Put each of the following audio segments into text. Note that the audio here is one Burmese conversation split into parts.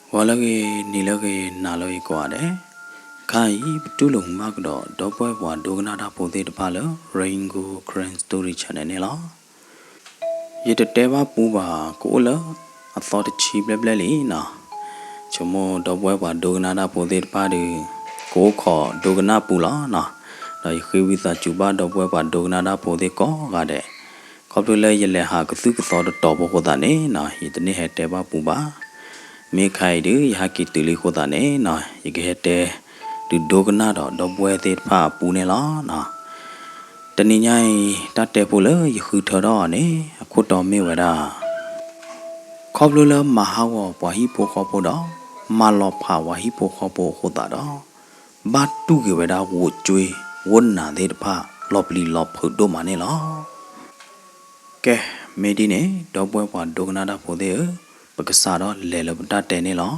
Walagi nilagi naloi kuade. Kai tulung magdo dopo wa dognada pode de palo Raingo Grand Story channel ne la. Yete teva puba kola a thought chi blabli na. Chomo dopo wa dognada pode de pade ko kho dogna pula na. Da khiwisa chuba dopo wa dognada pode ko gade. Kopule yele ha ksu kso do tobo ko da ne na yitne he teva puba. Me khai du yaki tuli ko da ne na yigete du dogna do dobwe te pha pu ne la na tani nyai ta te pu le khu tho do ne khu to me wa da khob lo la ma ha wo wa hi po kho po do ma lo pha wa hi po kho po ko da do ba tu ge wa da wo chwe won na de pha lo pli lo phu do ma ne la ke me di ne dobwe wa dogna da po de pa ka sa do le lo ta te ne la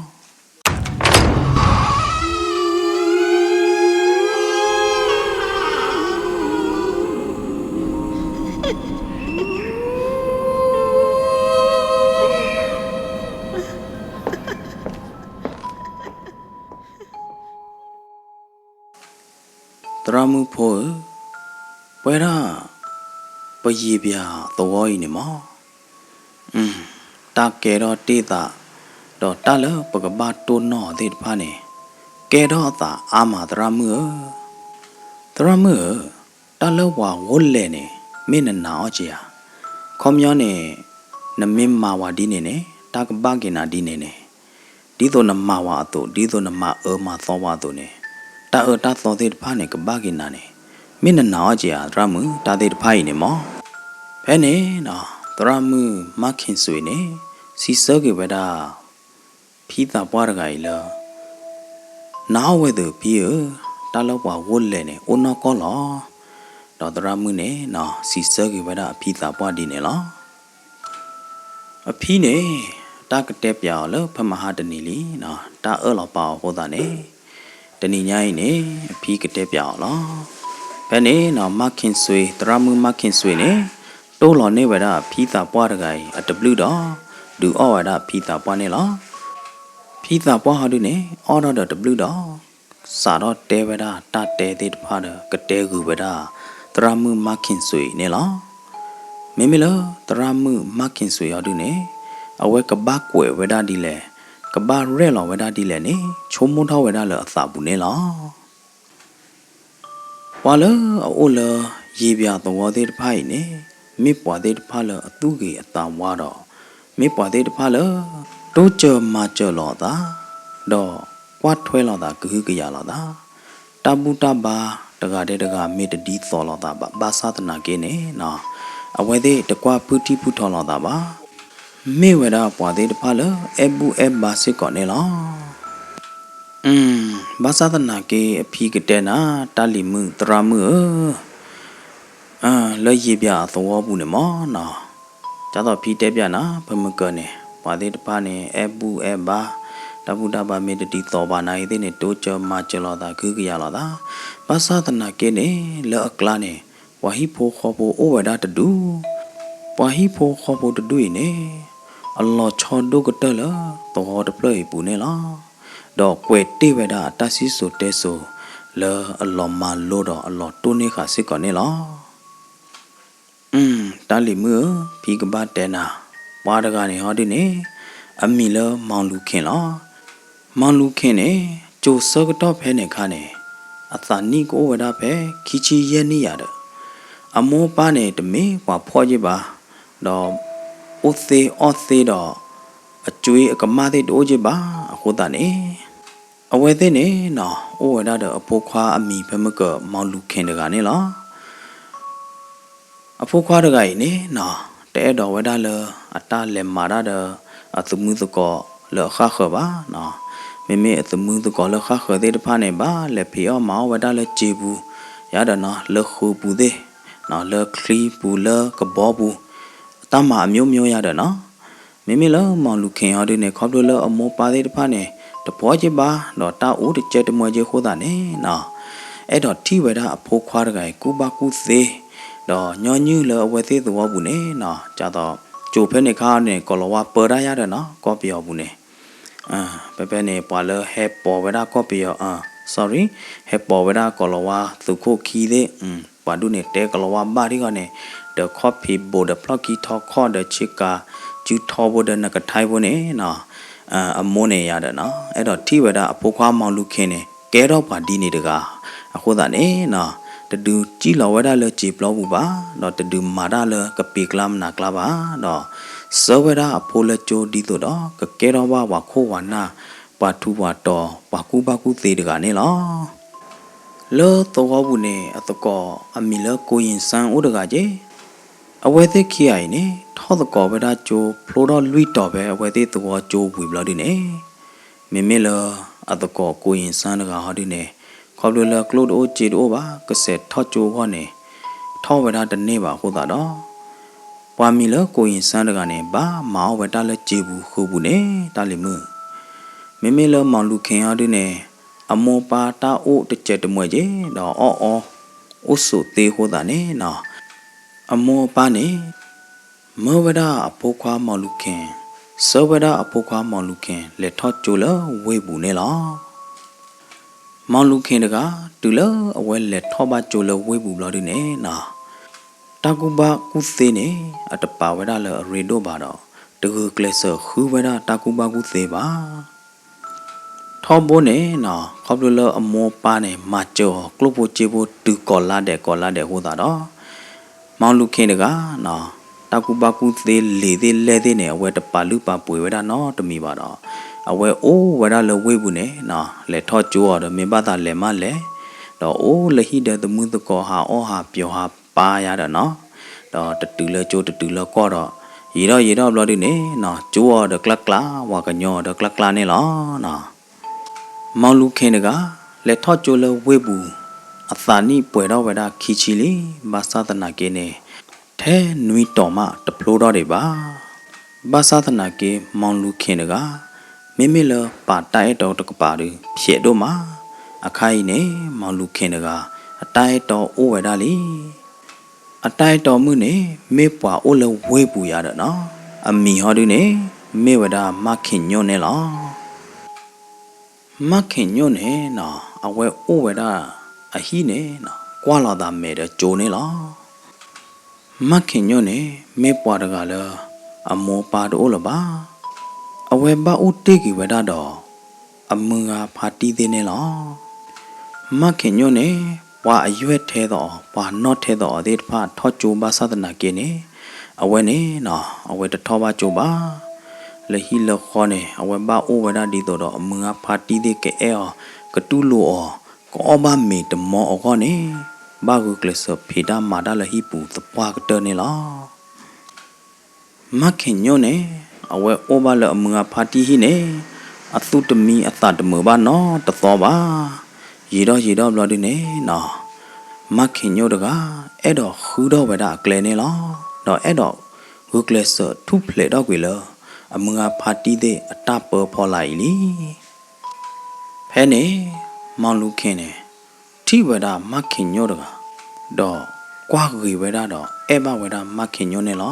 Tramu po pera pa yi bia to woi ni mo ta ke ro ti ta do ta le pa ka ba to no de pha ne ke ro ta a ma tramu ta le wa wo le ne me na na o chi ya khom yo ne na me ma wa di ne ne ta ka ba ke na di ne ne di to na ma wa to di to na ma ma so wa to ne ta ta so de pha ne ka ba ke na ne me na na o chi ya tramu ta de pha yi ne mo phe ne na tramu ma khin sui ne si so ke ba da phi ta pwa ra ga yi la na we de phi ta lo wa wo le ne o no ko lo do tramu ne na si so ke ba da phi ta pwa di ne lo a phi ne ta ka te pya lo pha ma ha de ni li na ta lo pa ho da ne de ni nyai ne a phi ka te pya lo phe ne na ma khin sui tramu ma khin sui ne to lo ne ba da phi ta pwa ra ga yi a w do du o wa da phi ta pwa ne lo phi ta pwa ha du ne o do w do sa do te ba da ta te te pha da ka te gu ba da tramu ma khin sui ne lo me me lo tramu ma khin sui ha du ne a we ka ba kwe wa da di le ka ba re lo wa da di le ne chom mo thaw wa da le a sa bu ne lo wa le o le yi bya to wa de pha yi ne me pwa de pha le a tu ge a ta wa do me pwa de pha le to che ma che lo da do kwa thwe lo da ku ge ya lo da ta bu ta ba ta ga de ga me de di so lo da ba sa ta na ke ne na a we de ta kwa pu ti pu tho lo da ba me we da pwa de pha le e bu e ba se ko ne lo ba sa ta na ke a phi ke te na ta li mu tra mu le yi bya so wo bu ne mo na cha do phi te bya na pha mu ko ne pwa de pha ne e bu e ba ta bu ta ba me de di so ba na yi de ne to che ma che lo da ku ge ya lo da ba sa ta na ke ne le a kla ne wa hi pho kho pho o wa da ta du wa hi pho kho pho ta du ne Allah cho do ka ta la to ho de play pu ne la do kwe te wa da ta si so te so le Allah ma lo do Allah to ne kha si ko ne la ta li mu phi ka ba te na wa da ga ne ho di ne a mi le mong lu khin la mong lu khin ne jo so ka to phe ne kha ne a sa ni ko wa da phe khi chi ye ni ya da a mo pa ne de me wa pho ji ba do o se do a chui a ka ma de do ji ba a ko ta ne a we de ne na o wa da a pho khwa a mi phe ma ka mong lu khin da ga ne la a pho khwa da ga yi ne na te do wa da le a ta le ma da da a tu mu ko le kha kha ba na me me a tu mu ko le kha kha de pha ne ba le phi o ma wa da le chi bu ya da na le khu bu de na le kli bu le ka bo bu ta maမျိုးမျိုးရတဲ့နော်မိမိလုံးမောင်လူခင်ဟောဒီနေခေါပလို့အမောပါသေးတဖာနေတဘောချစ်ပါတော့တာဦးတကျက်တမွေချေခိုးတာနေနော်အဲ့တော့ထိဝဲတာအဖိုးခွားတကယ်ကူပါကူသေးတော့ညောညူလအဝဲသေးသဘောဘူးနေနော်ကြတော့ကျိုဖဲနေခါနေကောလဝါပေါ်ရရတဲ့နော်ကောပြောဘူးနေ เปเปเนี่ยปวาเลเฮปอเวดาก็เปียวsorry เฮปอเวดากอลวาสุโคคีเดปวาดูเนี่ยเตกอลวาบ้าที่ก่อนเนี่ยเดอะคอพีโบเดพลอกีทอคอเดชิกาจูทอโบเดนักไทยโบเนี่ยเนาะอโมเนี่ยยาเดเนาะไอ้ดอกที่เวดาพวกความมองลูกเคนเนี่ยแกรอบว่าดีนี่เด็กอะโคตรเนี่ยเนาะแต่ดูจีเราเวดาเลยจีบเราบุบ้าเนาะแต่ดูมาได้เลยกับปีกลามนักลาบ้าเนาะเสวดาอโพลโจดีตัวดอกก็แกรอบว่าโควานาปาทุวาตอปากูเตดกาเนี่ยล่ะเลอตัวบุเนี่ยอตกออมิเลโกยินซันอุดกาเจอเวเตขี้ไอเนี่ยทอตกอเวดาโจโพลดอลุยต่อไปอเวเตตัวโจบุยบลอดิเนี่ยเมเลอตกอโกยินซันดกาฮอดิเนี่ยขอบดูเลกลูดโอจีดโอบากเสร็จทอโจก่อนเนี่ยทอเวดาดันเนี่ยบาโคตาดอปามิเลโกยินซันดกาเนี่ยบ้ามาเวดาเลจีบุคูบุเนี่ยตาลิมือเมเลมองลูกเขียนด้วยเนี่ยอโมปาตาโอตเจตมวยเจดออุสุเตโหตาเนี่ยนะอโมปาเนี่ยเมื่อเวลาอภุความมองลูกเขียนเสวดาอภุความมองลูกเขียนเลทอดจูเลเวบุเนี่ยล่ะมองลูกเขียนเด็กอะดูเลเอาไว้เลทอดบาจูเลเวบุบลอด้วยเนี่ยนะตากุบะกุเซเนี่ยอัตปาเวลาเลเรโดบาดอตะกุเกลเซอคือเวลาตากุบะกุเซบาทอมโบเนี่ยนะขอบดูเลอโมปาเนี่ยมาเจอกลุบโบเจโบตือกอลาเดหัวตาดอมองลูกเขียนเด็กอะนะตากุบากุเตเลเดเนี่ยเวตปาลุปาป่วยเวดาเนาะตมีบาดอเอาไว้โอเวดาเลเวบุเนี่ยนะเลทอจูอดเมบาตาเลมาเลดอโอเลฮิเดตมุตกอหาอหาเปียวหาปายาดเนาะดอตตือเลโจตตือเลก็ดอยีดอบลอดิเนี่ยนะจูอดกลักลาวากะญอดกลักลาเนี่ยล่ะนะมองลูกเคนกาเลทอจูเลเวบูအသာနိပွေတော့ဝဒခီချီလီဘာသာတနာကေနေထဲနွီတော်မတဖလိုတော့တွေပါဘာသာတနာကေမောင်လူခင်တကမိလပါတိုက်တော်တကပါရဖြည့်တော့မှာအခိုင်နေမောင်လူခင်တကအတိုက်တော်အိုဝဒလီအတိုက်တော်မှုနေမေပွားအိုလဝေပူရတော့နော်အမီဟောဒီနေမေဝဒမခင်ညွန့်နေလားမခင်ညွန့်နေနော်အဝဲအိုဝဒအဟိနေနော်ကွာလာတာမဲတဲ့ဂျိုနေလားမခင်ညွန့်နေမေပွားတကလည်းအမောပါတော့လပါအဝဲပါဦးတိကီဝဒတော့အမငါဖာတီးသေးနေလားမခင်ညွန့်နေဝါအရွက်ထဲတော့ဝါနော့ထဲတော့အသေးတဖာထောချိုဘာသဒနာကင်းနေအဝဲနေနော်အဝဲတထောပါချိုပါလေဟီလခေါနေအဝဲပါအိုဝဒဒီတော့အမငါဖာတီးသေးကဲအောကတူလိုအောก็บ้ามีแต่มอก็เนี่ยบ้าก็เกลสพีดามาได้ละฮิปูตะปากเตอเนี่ยล่ะมาเข็นโยเนี่ยเอาไว้โอบ้าละมือพาที่ฮิเนี่ยอัตุตมีอัตตามือบ้านเนาะตะตอบ้ายีดอรอดิเนี่ยเนาะมาเข็นโยดกะเอ็ดอคือดอไปดาเกลเนี่ยล่ะดอเอ็ดอก็เกลสทุเพลดอกวิเลอมือพาที่เดอัตตาเปอพอไหลลีแพ้เนี่ยมองลูกเคนเนี่ยที่เวลามาเข็นโยดกะดอกว่ากีเวลาดอเอบาเวลามาเข็นโยเนี่ยล่ะ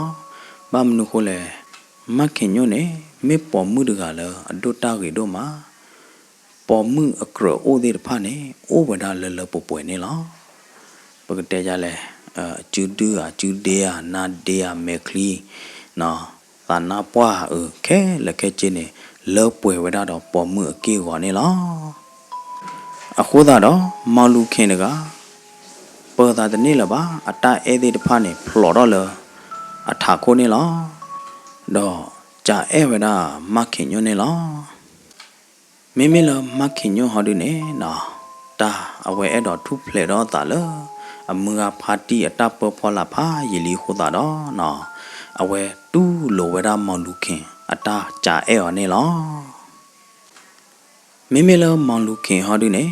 บ้ามนุโคเลมาเข็นโยเนี่ยไม่ปอมือดกะเลยดูตากีดูมาปอมืออกระโอเดรพาเนี่ยโอเวลาเลป่วยเนี่ยล่ะปกติจะเลยจูดื้อจูเดียนาเดียเมคลีเนาะตานาปัวแค่ละแค่เจเนี่ยเลป่วยเวลาดอปอมือเกี่ยวเนี่ยล่ะအခုသာတော့မောင်လူခင်တကပေါ်တာတနေ့လပါအတအဲသေးတဖာနေဖလော်တော့လအထာခိုးနေလောတော့ကြာအဲဝဒမခင်ညွနေလောမိလမခင်ညဟောဒီနေနော်တာအဝဲအဲ့တော့ထုဖလေတော့တာလအမငါဖာတီအတပဖောလာဖာရီလီခိုးတာတော့နော်အဝဲတူးလိုဝဒမောင်လူခင်အတကြာအဲော်နေလောမိလမောင်လူခင်ဟောဒီနေ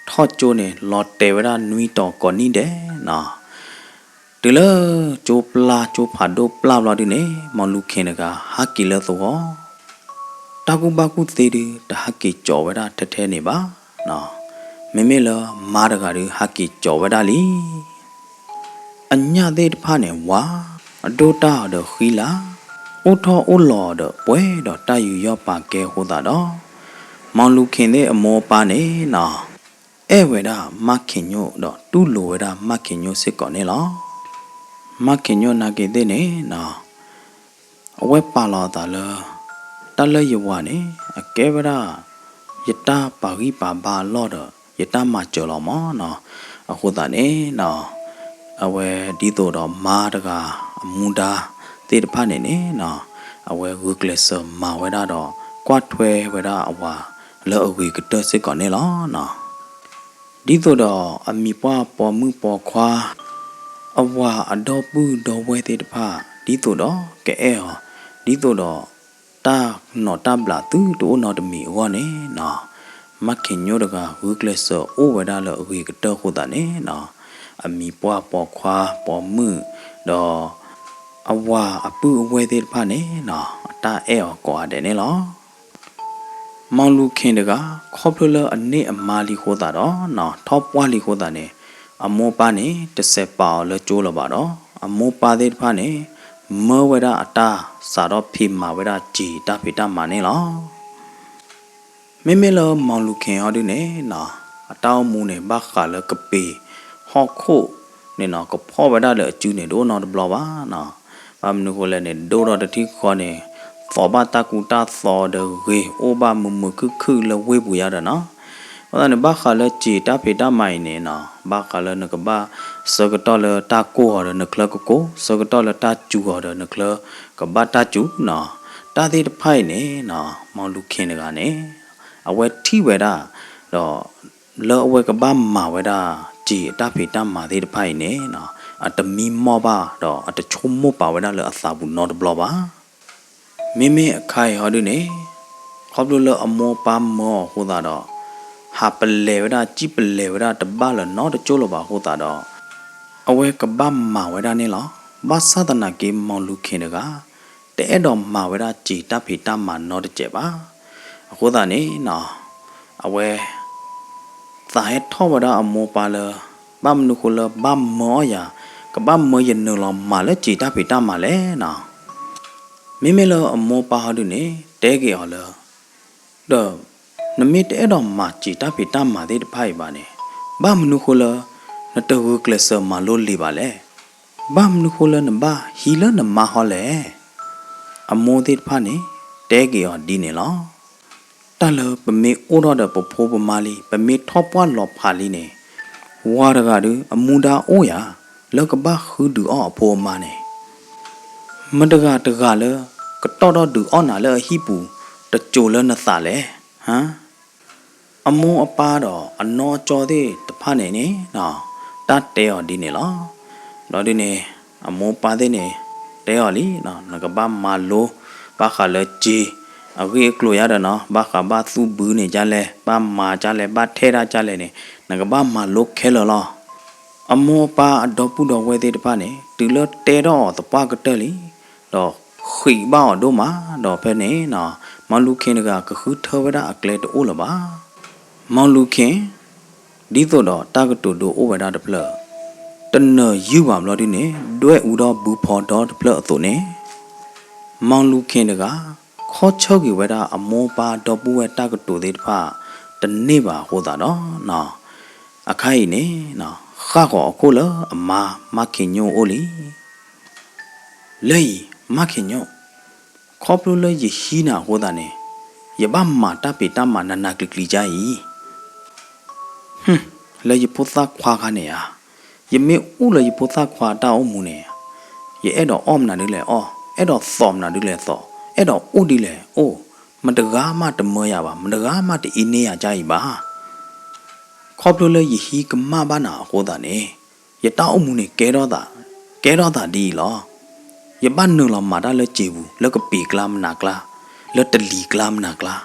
ทอดโจเนี่ยลอเตเวลานุยต่อก่อนนี่เด้นะตึเลโจปลาโจผาโดปลาลอดิเนี่ยมองลูกเคนกะฮักกิเลตัวตากุบากุเตดิตาฮักกิจ่อเวลาเทเนี่ยบ้านะไม่ละมาดกะดิฮักกิจ่อเวลาลีอัญญาเดตพาเนี่ยว่าโดตาเดขีลาอุทออุลอเดป่วยดอตาอยู่ยอปากแกโหตาดอ မောင်လူခင်တဲ့အမောပါနေနော်အဲဝေဒမခင်ညိုတော့တူးလိုဝေဒမခင်ညိုစစ်ကောနေလောမခင်ညိုနာကေတဲ့နေနော်အဝဲပါလာတာလတလရဝနေအကဲဝဒယတာပါဂိပါဘာလော့တော့ယတာမကြော်လောမောနော်အခုတာနေနော်အဝဲဒီတော့မာတကအမူတာတေတဖတ်နေနေနော်အဝဲဝကလစမာဝဲတော့ကွာထွဲဝဲတာအဝါလောအဝေကတစစ်ကောနေလောနော်ဒီတော့အမီပွားပေါ်မှုပေါ်ခွာအဝါအတော်ပူတော်ဝဲတေတဖတ်ဒီတော့ကဲဟောဒီတော့တာနော်တဘလာသူတို့နော်တမီဝါနေနော်မခင်ညိုတကဝကလစအိုဝဲတာလောအဝေကတခုတာနေနော်အမီပွားပေါ်ခွာပေါ်မှုတော့အဝါအပူအဝဲတေတဖတ်နေနော်တာအဲဟောကွာတယ်နေလောမောင်လူခင်တကခေါပလအနေအမာလီခိုးတာတော့နော်ထောပွားလီခိုးတာနေအမောပါနေတစ်ဆက်ပါလကျိုးလပါတော့အမောပါတဲ့ဖာနေမောဝဒအတာစာတော့ဖိမာဝဒကြည်တာဖိတာမာနေလောမေမေလမောင်လူခင်ဟောဒီနေနော်အတောင်းမူနေဘခါလကပေဟောခုနေနော်ကဖောဝဒလေအကျူးနေတော့နော်ဘလောပါနော်ဘာမနုကိုလည်းနေဒိုတော့တတိခေါ်နေသောဘတာကူတာသောဒဝေအိုဘာမမခုလဝေပူရတာနော်ဟောတယ်ဘာခါလကြည်တာဖေတာမိုင်နေနော်ဘာခါလနကဘာစကတော်လတာကိုဟောနကလကိုစကတော်လတာကျူဟောနကလကဘာတာကျူနော်တာသေးတဖိုင်နေနော်မောင်လူခင်တကနေအဝဲထိဝဲတာတော့လောအဝဲကဘာမာဝဲတာကြည်တာဖေတာမာသေးတဖိုင်နေနော်အတမီမောပါတော့အတချုံမောပါဝဲတာလအသာဘူးနော်ဘလောပါမိမိအခိုင်ဟောဒုနေခေါပလအမောပါမောဟိုတာတော့ဟာပလေဝဒကြည်ပလေဝဒတဘလနော်တကျိုးလပါဟိုတာတော့အဝဲကဘာမာဝဒနေလောဘာသဒနာကေမောင်လူခင်တကတဲ့တော့မာဝဒကြည်တဖေတမာနော်တကျက်ပါအခုတာနေနော်အဝဲသာဟထောဝဒအမောပါလဘာမနုခလဘာမောယာကဘာမောယနလောမာလဲကြည်တဖေတမာလဲနော်မိမလောအမောပါဟဒုနေတဲကေဟောလောတော့နမစ်တဲ့တော့မာကြည်တာဖိတာမာတဲ့တဖိုင်ပါနေဘာမနုခလနတဝကလစမာလို့လေပါလေဘာမနုခလနဘာဟီလနမဟောလေအမောတဲ့ဖာနေတဲကေဟောဒီနေလောတလပမေအိုတော့တဲ့ပဖိုးပမာလီပမေထောပွားလောဖာလီနေဝါရကဒအမူဒါအိုယာလောကဘာခူဒူအောအဖိုးမာနေမတကတကလကတော့တော့ဒူအောနာလဟိပူတကြိုလနသလေဟမ်အမောအပါတော့အနော်ကြော်သေးတဖာနေနေနော်တတ်တဲော်ဒီနေလောတော့ဒီနေအမောပါသေးနေတဲော်လီနော်ငကဘာမာလိုဘာခါလဂျီအဝေးကလိုရတော့နော်ဘာခါဘာသူဘူးနေကြလဲဘာမာကြလဲဘာထဲရကြလဲနေငကဘာမာလိုခဲလောအမောပါအတော့ပူတော့ဝဲသေးတဖာနေတူလတဲတော့တပွားကတက်လီတော့ခွေဘောက်တို့မှာတော့ဖဲနေနော်မောင်လူခင်ကကခုထောဝဒအကလေတိုးလပါမောင်လူခင်ဒီတော့တာကတူတို့ဩဝဒတဖလတနယူပါမလို့ဒီနေဒွဲဥတော့ဘူးဖော်တော့တဖလအသွနေမောင်လူခင်ကခေါ်ချုပ်ကြီးဝဒအမောပါတော့ပူဝဲတာကတူသေးတဖတနေ့ပါဟိုတာတော့နော်အခိုင်နေနော်ခါကောအခုလအမမခင်ညိုအိုလီလေမခင်ညိုခေါပလိုလေယဟီနာဟောတာနေယဘမာတပေတမနာနာကလကလီကြီဟွန်းလေယပုသခွာခနေယာယမေဥလေယပုသခွာတောင်းမှုနေယအဲ့တော့အော့မနာဒီလေအော်အဲ့တော့သောမနာဒီလေသောအဲ့တော့ဥဒီလေအိုးမတကားမတမောရပါမတကားမတအင်းနေရကြ၏ပါခေါပလိုလေယဟီကမဘာနာဟောတာနေယတောင်းမှုနေကဲတော့တာဒီလောယဘန်နုလမာဒါလချေဘူးလကပေကလာမနာကလာလတလီကလာမနာကလာ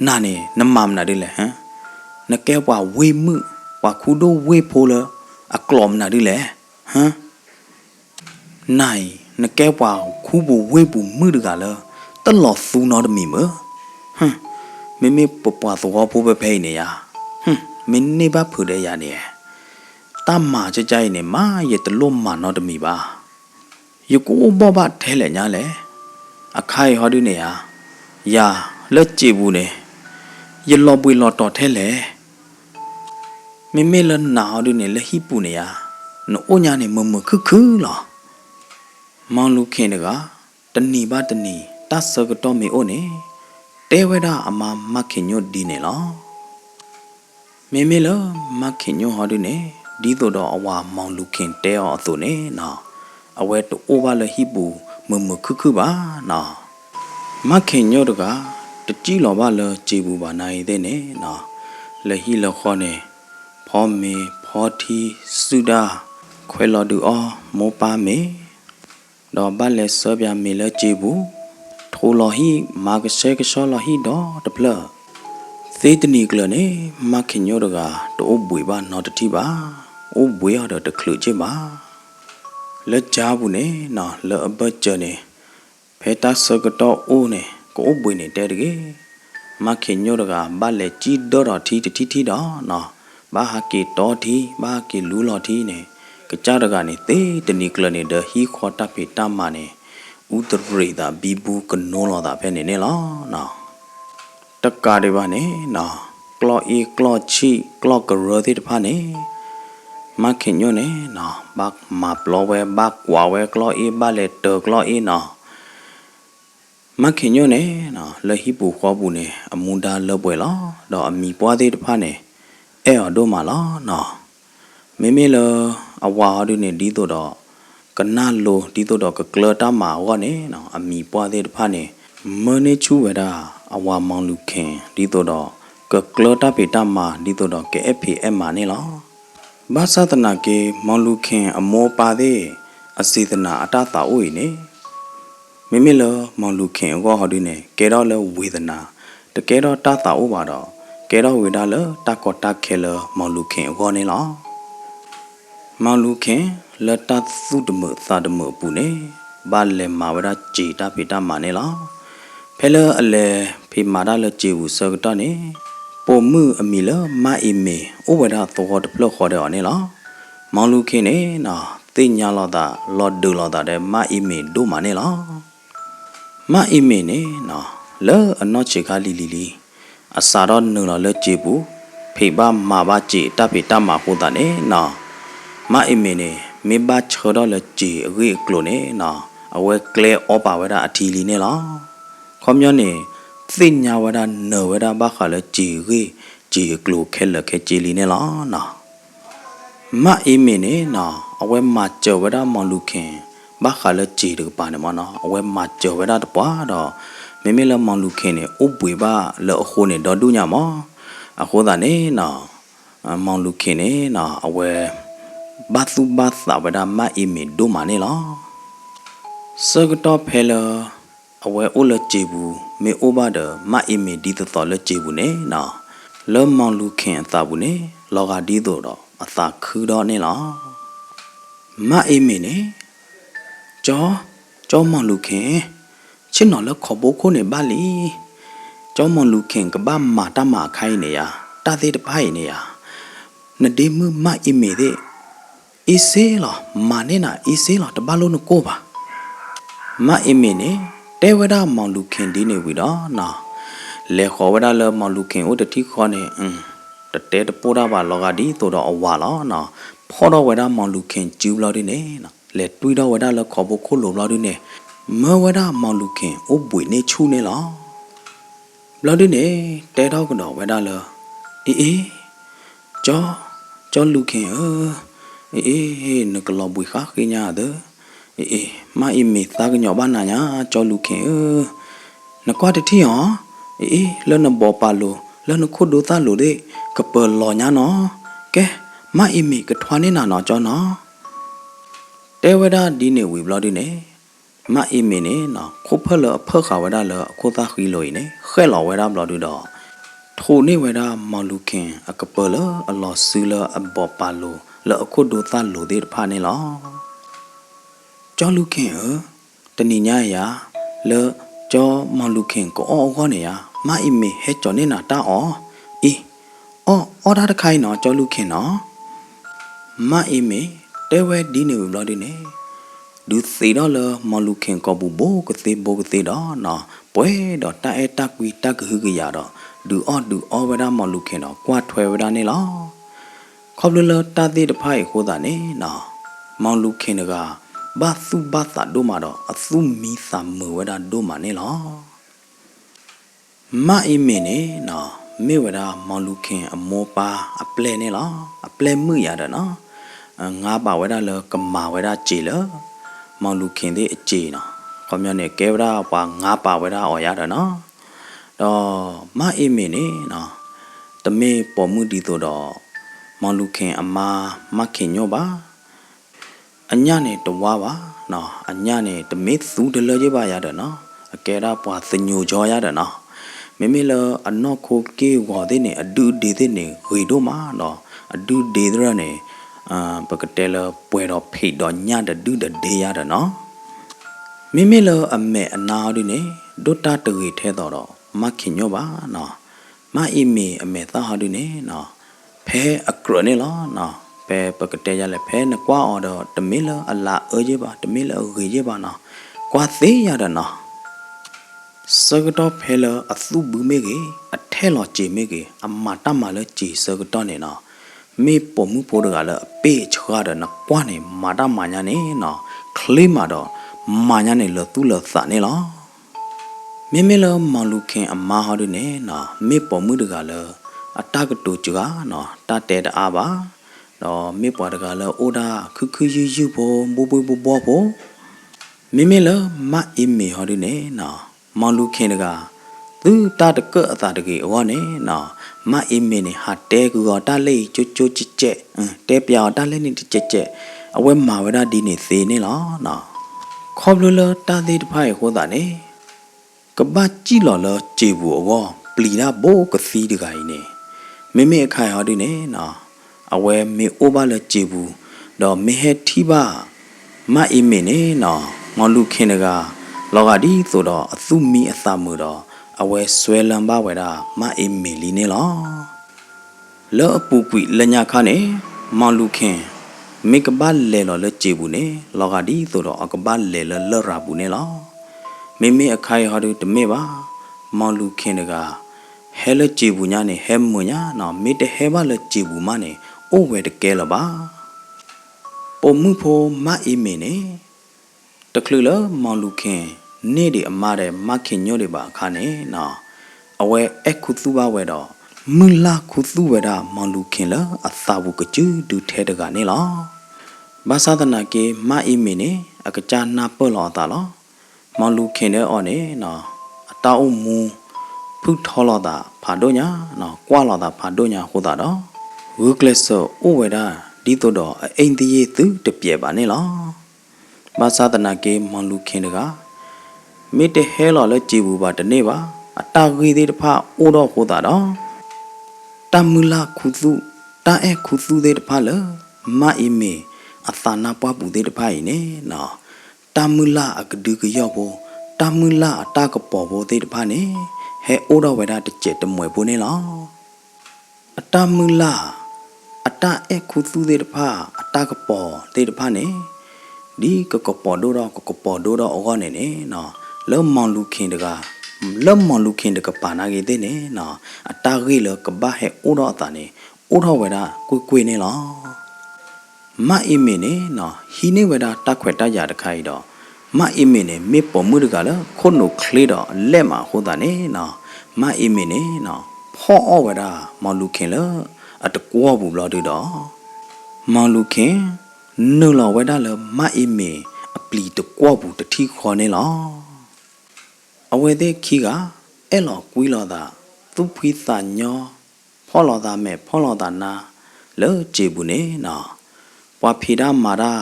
နာနေနမမနာဒီလေဟမ်နကဲပွားဝေမှုပွားခုဒိုဝေဖိုလအကလောမနာဒီလေဟမ်နိုင်နကဲပွားခုဘူဝေဘူးမှုတကလတလောသူနော်တမီမဟမ်မေမေပပွားသောဖိုးပဲဖိနေရဟမ်မင်းနေပါဖူတဲ့ရနေတမ္မာကြကြနေမာရတလို့မာနော်တမီပါယကူဘောဘထဲလေညာလေအခိုင်ဟောဒီနေယာယာလက်ကြည့်ဘူးနေ ยลอบุยลอต่อแท้แหละไม่ละหนาวดูเนี่ยละฮิปูเนี่ยนโอญาเนี่ยมือคือหรอมองลูกเข็นกะตนีบ้าตนีตัดสกตอมีโอเนี่ยเตวดาอามามักเข็นโยดีเนี่ยหรอไม่ละมักเข็นโยหอดูเนี่ยดีตัวดอกว่ามองลูกเข็นเตอตัวเนี่ยนะเอาไว้ตัวโอบาละฮิปูมือคือบ้านะมักเข็นโยดกะตะจี้หล่อบ้าละจีบูบานายเดเนี่ยนะละฮิละข้อเนี่ยพ่อเมพ่อที่สุดาควยรอดูอ้อโมปาเมดอกบ้านเลเสบยาเมลจีบูโทลอฮีมากเชกชอลอฮีดอตะเพลเซตนีกลเนี่ยมาเข็นโยดกะตัวบุยบ้านนอตที่บ้าโอ้บุยเอาตะคลุเจบ้าและจ้าบุเนี่ยนะและอับเจเนี่ยเพตัสกตอโอเนี่ยก็บุยเนี่ยเด็ดเกมาเข็นโยดกะบ้านเลจีดอรอที่ดอนะบ้าฮักเกตอทีบ้าเกลูลอทีเนี่ยกจ้าดกาเนี่ยเตตนิกลเนี่ยเดฮีขอตาเพตามาเนี่ยอุตรรีดาบีบูกโนลอดาเพเนี่ยล่ะนะตะกาเดบาเนี่ยนะกลออีกลอชีกลอกระเรติดพาเนี่ยมาเข็นโยเนี่ยนะบักมาปลอเวบักว่าเวกลออีบ้าเลเตอกลออีนะมาเข็นโยเนี่ยนะเลยฮิปูขอบุเนี่ยอมุดาเลบเวล่ะดอกมีปัวติดพาเนี่ยอดูมาล่ะนะไม่ละอาวาดูเนี่ยดีตัวดอกกันน่าโลดีตัวดอกก็เกลือตามมาวะเนี่ยนะมีปัวเด็ดพันเนี่ยเมื่อเนี่ยชูเวดาอาวามองลูกเข็นดีตัวดอกก็เกลือตาไปตามมาดีตัวดอกแกFPMมาเนี่ยล่ะภาษาตนาเกมองลูกเข็นอโมปาเดอสิตนาอัตตาโอ้ยเนี่ยไม่ละมองลูกเข็นก็หอดูเนี่ยแกเราละเวทนาแต่แกเราตาตาโอบาดอกแกเราเวดาละตากอตาเคลมองลูกเข็นก็เนี่ยล่ะมองลูกเข็นละตัดสุดมือตาดมือปูเนี่ยบ้านเลมาเวลาจีตาพิตามาเนี่ยล่ะเพลอะไรพิมาดาละจีบุษกตาเนี่ยปมือมีละมาอิเมโอเวลาตัวดเพลขอเดียวเนี่ยล่ะมองลูกเข็นเนี่ยนะติญญาลอดาลอดดูลอดาเดมาอิเมดูมาเนี่ยล่ะมาอิเมเนี่ยนะละอนอชิกาลีอาสารนึงละละจีบุพิบ้ามาบ้าจีตาพิตามาพูดเนี่ยนะมาอิเมเนี่ยมีบ้าเชื่อได้เลยจีเรียกลุ่นเนี่ยนะเอาไว้เกลียอป่าเวลาอาทิตย์นี้ล่ะคำย้อนเนี่ยสิ่งยาวเวลาเนื้อเวลาบ้าขาเลยจีเรียจีกลุ่นแค่เลยแค่จีลีเนี่ยล่ะนะมาอิเมเนี่ยนะเอาไว้มาเจอเวลามองลูกเข็นบ้าขาเลยจีดึกป่านเนี่ยมันนะเอาไว้มาเจอเวลาตะป้าดอกไม่ละมองลูกเข็นเนี่ยอุบวยบ้าแล้วโคเนี่ยดอดูเนี่ยมั้งโคตรเนี่ยนะมองลูกเข็นเนี่ยนะเอาไว้บาสุบาสาวดามาอิมิดูมาเนี่ยล่ะสกตอเพลเอาไว้อุลจีบูไม่อุบาเดมาอิมิดีตัวต่อลจีบูเนี่ยนะเริ่มมองลูกเข็นตาบุเนี่ยลอกาดีตัวดอกอาตาคือดอกเนี่ยล่ะมาอิมิเนี่ยจอมองลูกเข็นชินนอแล้วขอบอกคนในบ้านลีจอมองลูกเข็นกับบ้านมาตามาใครเนี่ยตาเด็ดไปเนี่ยนั่นเดมือมาอิมิเดอีเซ่หรอมาเนี่ยนะอีเซ่หรอตะบ้าโลนโกบะมาเอเมเนี่ยเตวดามองลูกเข็นดีเนี่ยวิดานะเลขอวดาเลมองลูกเข็นอุตที่ข้อเนี่ยตะเตตะปูดาบาลอกาดีตัวดอกอวาละนะพอดาวดามองลูกเข็นจิวลาดีเนี่ยนะเลตุยดาวดาเลขอบุคุลลาดีเนี่ยเมื่อวดามองลูกเข็นอุบุยเนี่ยชูเนี่ยละลาดีเนี่ยเตดาวกันดอกวดาเลจอลูกเข็นนึกลอบุยข้ากินยาเด้อมาอิมิตากญอบ้านน่ะญาจอลูกเข็นนักกว่าที่หรอแล้วนบ่ปาโลแล้วนคุดดูตาโลเด้กะเปิลลอญาเนาะแกมาอิมิกะทวานี่น่ะเนาะจอเนาะเตวดาดีเนี่ยวิบลอดีเนี่ยมาอิมิเนี่ยเนาะคุเพลเพขาวดาเลคุตาขีโลยเนี่ยแค่ลอเวดาบลอดูดอทูนี่เวดามอลูเข็นอกะเปลอลอซื้อลอบ่ปาโลแล้วคุดดูตาโลเด้พาเนี่ยล่ะจอลูกเข็นตะนี่ญายาแล้วจอมอลูกเข็นก็อ้อเนี่ยมาอิเมเฮจอนี่น่ะตาอ้อดาตะไคเนาะจอลูกเข็นเนาะมาอิเมเตเวดีเนี่ยบลอดีเนี่ยดูสีดอเลมอลูกเข็นก็บุโบกะเตโบกะเตดอเนาะ ပွဲတော့တာအဲတာကွီတာကဟကရတော့ဒူအောဝဒမောင်လူခင်တော့ကွာထွဲဝဒနေလောခေါပလလတာတိတဖိုင်ဟိုတာနေနော်မောင်လူခင်တကဘာစုဘာသာတို့မှာတော့အစုမီစာမဝဒတို့မှာနေလောမအိမင်းနေနော်မေဝဒမောင်လူခင်အမောပါအပလဲနေလောအပလဲမှုရတော့နော်ငါပါဝဒလကမာဝဒကြည်လမောင်လူခင်တဲ့အခြေနော်ခေါမျောနေကဲဝဒပါငါပါဝဒအော်ရတော့နော်တော့မအိမင်းနေနော်တမေပေါ်မှုဒီတော့မောင်လူခင်အမာမခင်ညောပါအညနဲ့တဝါပါနော်အညနဲ့တမေသူတလကြီးပါရတော့နော်အကဲရပွားစညိုကြောရတော့နော်မိမိလအနော့ခိုကေဝါတဲ့နေအဒူဒေတဲ့နေဝေတို့မှာနော်အဒူဒေတဲ့နေပကတဲလပွဲတော့ဖိတ်တော့ညတဒူဒေရတော့နော်မိမိလအမေအနာဒီနေဒုတာတူထဲတော့မခင်ညောပါနော်မအိမေအမေသာဟာဒီနေနော်ဖဲအကရနေလောနော်ဖဲပကတဲရလဲဖဲနကွာအော်တော့တမီလအလာအေးပါတမီလအေးပါနော်ကွာသေးရတော့နော်စကတော့ဖဲလအသုဘူးမေကြီးအထဲလောကြည်မေကြီးအမတမလဲကြည်စကတော့နေနော်မေပုံမှုဖို့ကလည်းအပေးချောတော့နော်ကွာနေမာတမညာနေနော်ခလေးမာတော့မာညာနေလို့သူ့လို့စနေလောမေမေလမောင်လူခင်အမားဟောတယ်နော်မေပုံမှုတကလည်းအတကတူကျွာနော်တတဲတအားပါနော်မေပွားတကလည်းအိုဒါခူယူဖို့ဘူဘောဖို့မေမေလမအီမေဟောတယ်နော်မောင်လူခင်တကသူတတကအသာတကြီးအောနေနော်မအီမေနေဟာတဲကူတော့တလေးကျွတ်ကြက်တဲပြောင်တလေးနေကြက်အဝဲမာဝဒဒီနေသေးနေလောနော်ခေါပလလတာသေးတဖိုင်ဟောတာနေကဘာကြည့်လော်လောကြေဘူးအောပလီနာဘိုးကစီတကိုင်းနေမေမေအခိုင်ဟောဒီနေနော်အဝဲမေအိုဘာလကြေဘူးတော့မေဟက်တီပါမအီမေနေနော်ငေါလူခင်တကလောကဒီဆိုတော့အသုမီအသမူတော့အဝဲဆွဲလံပါဝဲတာမအီမေလီနေလောလောအပူကွီလညာခါနေမောင်လူခင်မေကဘာလဲလောလကြေဘူးနေလောကဒီဆိုတော့အကဘာလဲလရဘူးနေလောမေမေအခိုင်ဟောဒီတမေပါမောင်လူခင်တကဟဲလကြေဘူးညာနေဟဲမွညာနော်မေတဟဲပါလကြေဘူးမနေအိုဝဲတကဲလပါပုံမှုဖို့မအေးမင်းနေတကလူလမောင်လူခင်နေဒီအမားတဲ့မခင်ညို့တွေပါခါနေနော်အဝဲအခုသူပါဝဲတော့မူလာခုသူဝဲတာမောင်လူခင်လအသာဘူးကကျူဒူထဲတကနေလောဘာသာတနာကေမအေးမင်းနေအကကြနာပလောတာလောမောင်လူခင်တဲ့အော်နေနော်အတောက်မူဖုထောလောတာဖာတို့ညာနော်ကွာလောတာဖာတို့ညာဟိုတာတော့ဝုကလဆောအိုဝဲတာဒီတော့အိမ်တည်းသူတပြဲပါနေလောဘာသာတနာကေမောင်လူခင်တကမေတ္တဟဲလောလဲကြည်ဘူးပါတနေ့ပါအတာဂီသေးတဖအိုတော့ဟိုတာတော့တမူလာခုစုတာအဲခုစုသေးတဖလမအီမေအသနာပွားပူသေးတဖရင်နေနော်တမူလာအကဒူကရောက်ဖို့တမူလာအတာကပေါ်ဖို့သေးတဖနေဟဲအိုတော့ဝဲတာတစ်ချက်တမွေဖို့နေလောအတမူလာအတာအဲခုစုသေးတဖအတာကပေါ်သေးတဖနေဒီကပေါ်တို့တော့အောနေနေနော်လောမောင်လူခင်တကပါနာကြီးတဲ့နေနော်အတာကြီးလကဘာဟဲအိုတော့တာနေအိုတော့ဝဲတာကွေနေလောမအီမင်းနေနော်ဟီနေဝဲတာတက်ခွဲတရတခိုင်တော့မအီမင်းနေမေပေါ်မှုတကလည်းခုနုခလေးတော့လက်မှာဟိုတာနေနော်မအီမင်းနေနော်ဖောအောဝဲတာမောင်လူခင်လအတကောဘူးလို့တော့မောင်လူခင်နုလောဝဲတာလမအီမင်းအပလီတကောဘူးတတိခေါ်နေလောအဝဲတဲ့ခီကအဲ့လောကွီလောတာသူဖိစာညောဖောလောတာမဲ့ဖောလောတာနာလောကြေဘူးနေနော်ပွာဖီဒါမာရာ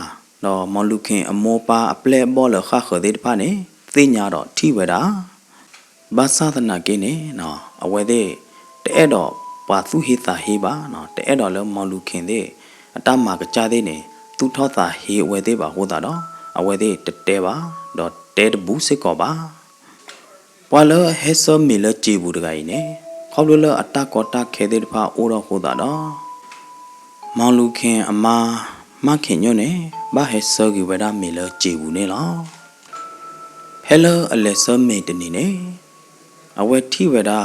တော့မောင်လူခင်အမောပါအပလဲဘောလခခတဲ့တဖာနေသိညာတော့ထိဝဲတာဘာသာသနာကိနေနော်အဝဲတဲ့တဲ့တော့ပွာသူဟိသာဟေပါနော်တဲ့တော့လောမောင်လူခင်တဲ့အတမကကြတဲ့နေသူထောတာဟေဝဲတဲ့ပါဟိုတာတော့အဝဲတဲ့တဲပါတော့တဲဘူးစစ်ကောပါပွာလဟဲဆောမီလကြည်ဘူးတကိုင်းနေခေါပလလအတကောတခဲတဲ့တဖာအိုတော့ဟိုတာတော့မောင်လူခင်အမားမခင်ညွနေဘာဟဲဆောဂီဝဒမီလကြည်ဘူးနေလောဟဲလိုအလက်ဆောမေတနေနေ အဝဲထိဝဲတာ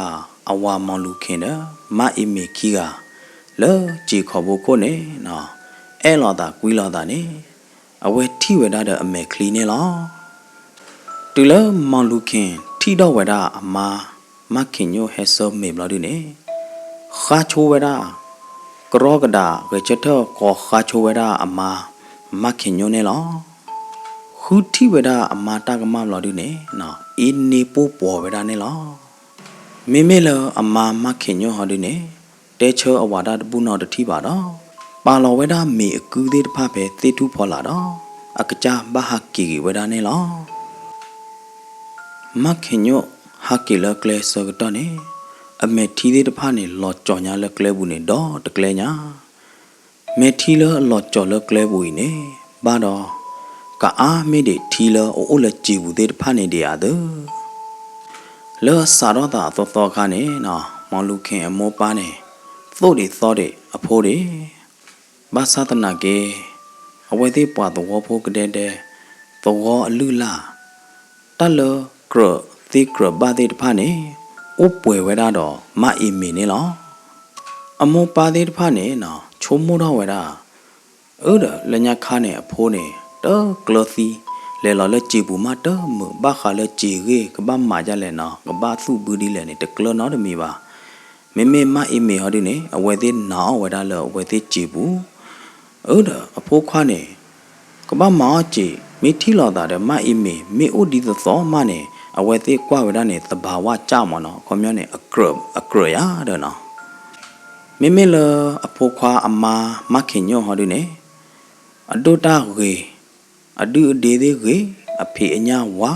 အဝါမောင်လူခင်တယ်မအိမေခီကလဲကြည်ခေါ်ဖို့ကိုနေနော်အဲလာတာကွီလာတာနေအဝဲထိဝဲတာတဲ့အမေကလီနေလားတူလဲမောင်လူခင်ထိတော့ဝဲတာအမာမခင်ညိုဟဲဆောမေဘလာဒီနေခါချိုဝဲတာကရောကဒါဝဲချက်တော့ခေါ်ခါချိုဝဲတာအမာမခင်ညိုနေလားခူထိဝဲတာအမာတာကမဘလာဒီနေနော်အင်းနေပို့ပေါ်ဝဲတာနေလားမေမေလအမာမခင်ညိုဟာဒီနေတဲချောအဝါဒတပူနော်တတိပါတော့ပါလောဝဲတာမေအကူသေးတဖပဲသေထုဖော်လာတော့အကကြဘဟကီဝဲတာနေလားမခင်ညိုဟာကီလကလေစကတော့နေအမေထီသေးတဖနေလော်ကြော်ညာလကလဲဘူးနေတော့တကလဲညာမေထီလလော်ကြော်လကလဲဘူးနေဘာတော့ကအားမေဒီထီလအိုလကြည်ဘူးသေးတဖနေတရတဲ့လောစာတော့တာသောခါနေနော်မောင်လူခင်အမောပါနေသို့ဒီသော့ဒီအဖိုးဒီဘာသာတနာကေအဝဲသေးပွားတော့ဖို့ကတဲ့သောအလူလာတလကရသီကရဘာသေးတဖနေဥပွေဝဲတာတော့မအီမီနေလောအမောပါသေးတဖနေနော်ချုံမိုးတော့ဝဲတာအဲ့ဒါလညာခါနေအဖိုးနေတော့ကလောသီလဲလော်လဲကြည်ဘူးမတော့မဘာခါလဲကြည်ရေကဘာမာကြလဲနော်ကဘာသူ့ဘူးဒီလဲနေတကလောနော်တမီပါမေမေမအီမေဟောဒီနေအဝဲသေးနော်ဝဲတာလဲအဝဲသေးကြည်ဘူးအဲ့ဒါအဖိုးခွားနေကဘာမာကြည်မိထီလော်တာတဲ့မအီမေမေအိုဒီသောမနေအဝဲသေးကွာဝဲတာနေသဘာဝကြမနော်ခေါမျောနေအကရရတဲ့နော်မေမေလအဖိုးခွားအမာမခင်ညောဟောဒီနေအဒိုတာရေအဒူဒေသေးရေအဖေအညာဝါ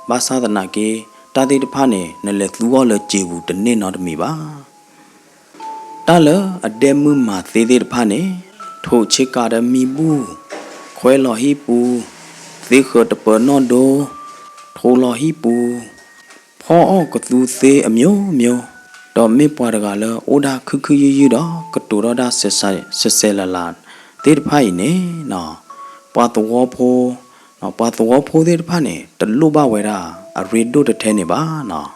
ဘာသာဒနာကေတာတိတဖာနေနလေသူောလကြည်ဘူးတနေ့နော်တမီပါတာလအတဲမှုမာသေးသေးတဖာနေထိုချစ်ကာရမီဘူးခွဲလော်ဟီပူသေခတ်ပနောဒိုထိုလော်ဟီပူဖောအောကသူသေးအမျိုးမျိုးတော့မေပွားတကလည်းအိုဒါခခရီရီတော့ကတူတော့ဒါဆက်ဆဲလာလာတေတဖိုင်နေနော်ပွားတော်ဖိုးနော်ပွားတော်ဖိုးတေတဖာနေတလူဘဝဲတာအရီဒိုတထဲနေပါနော်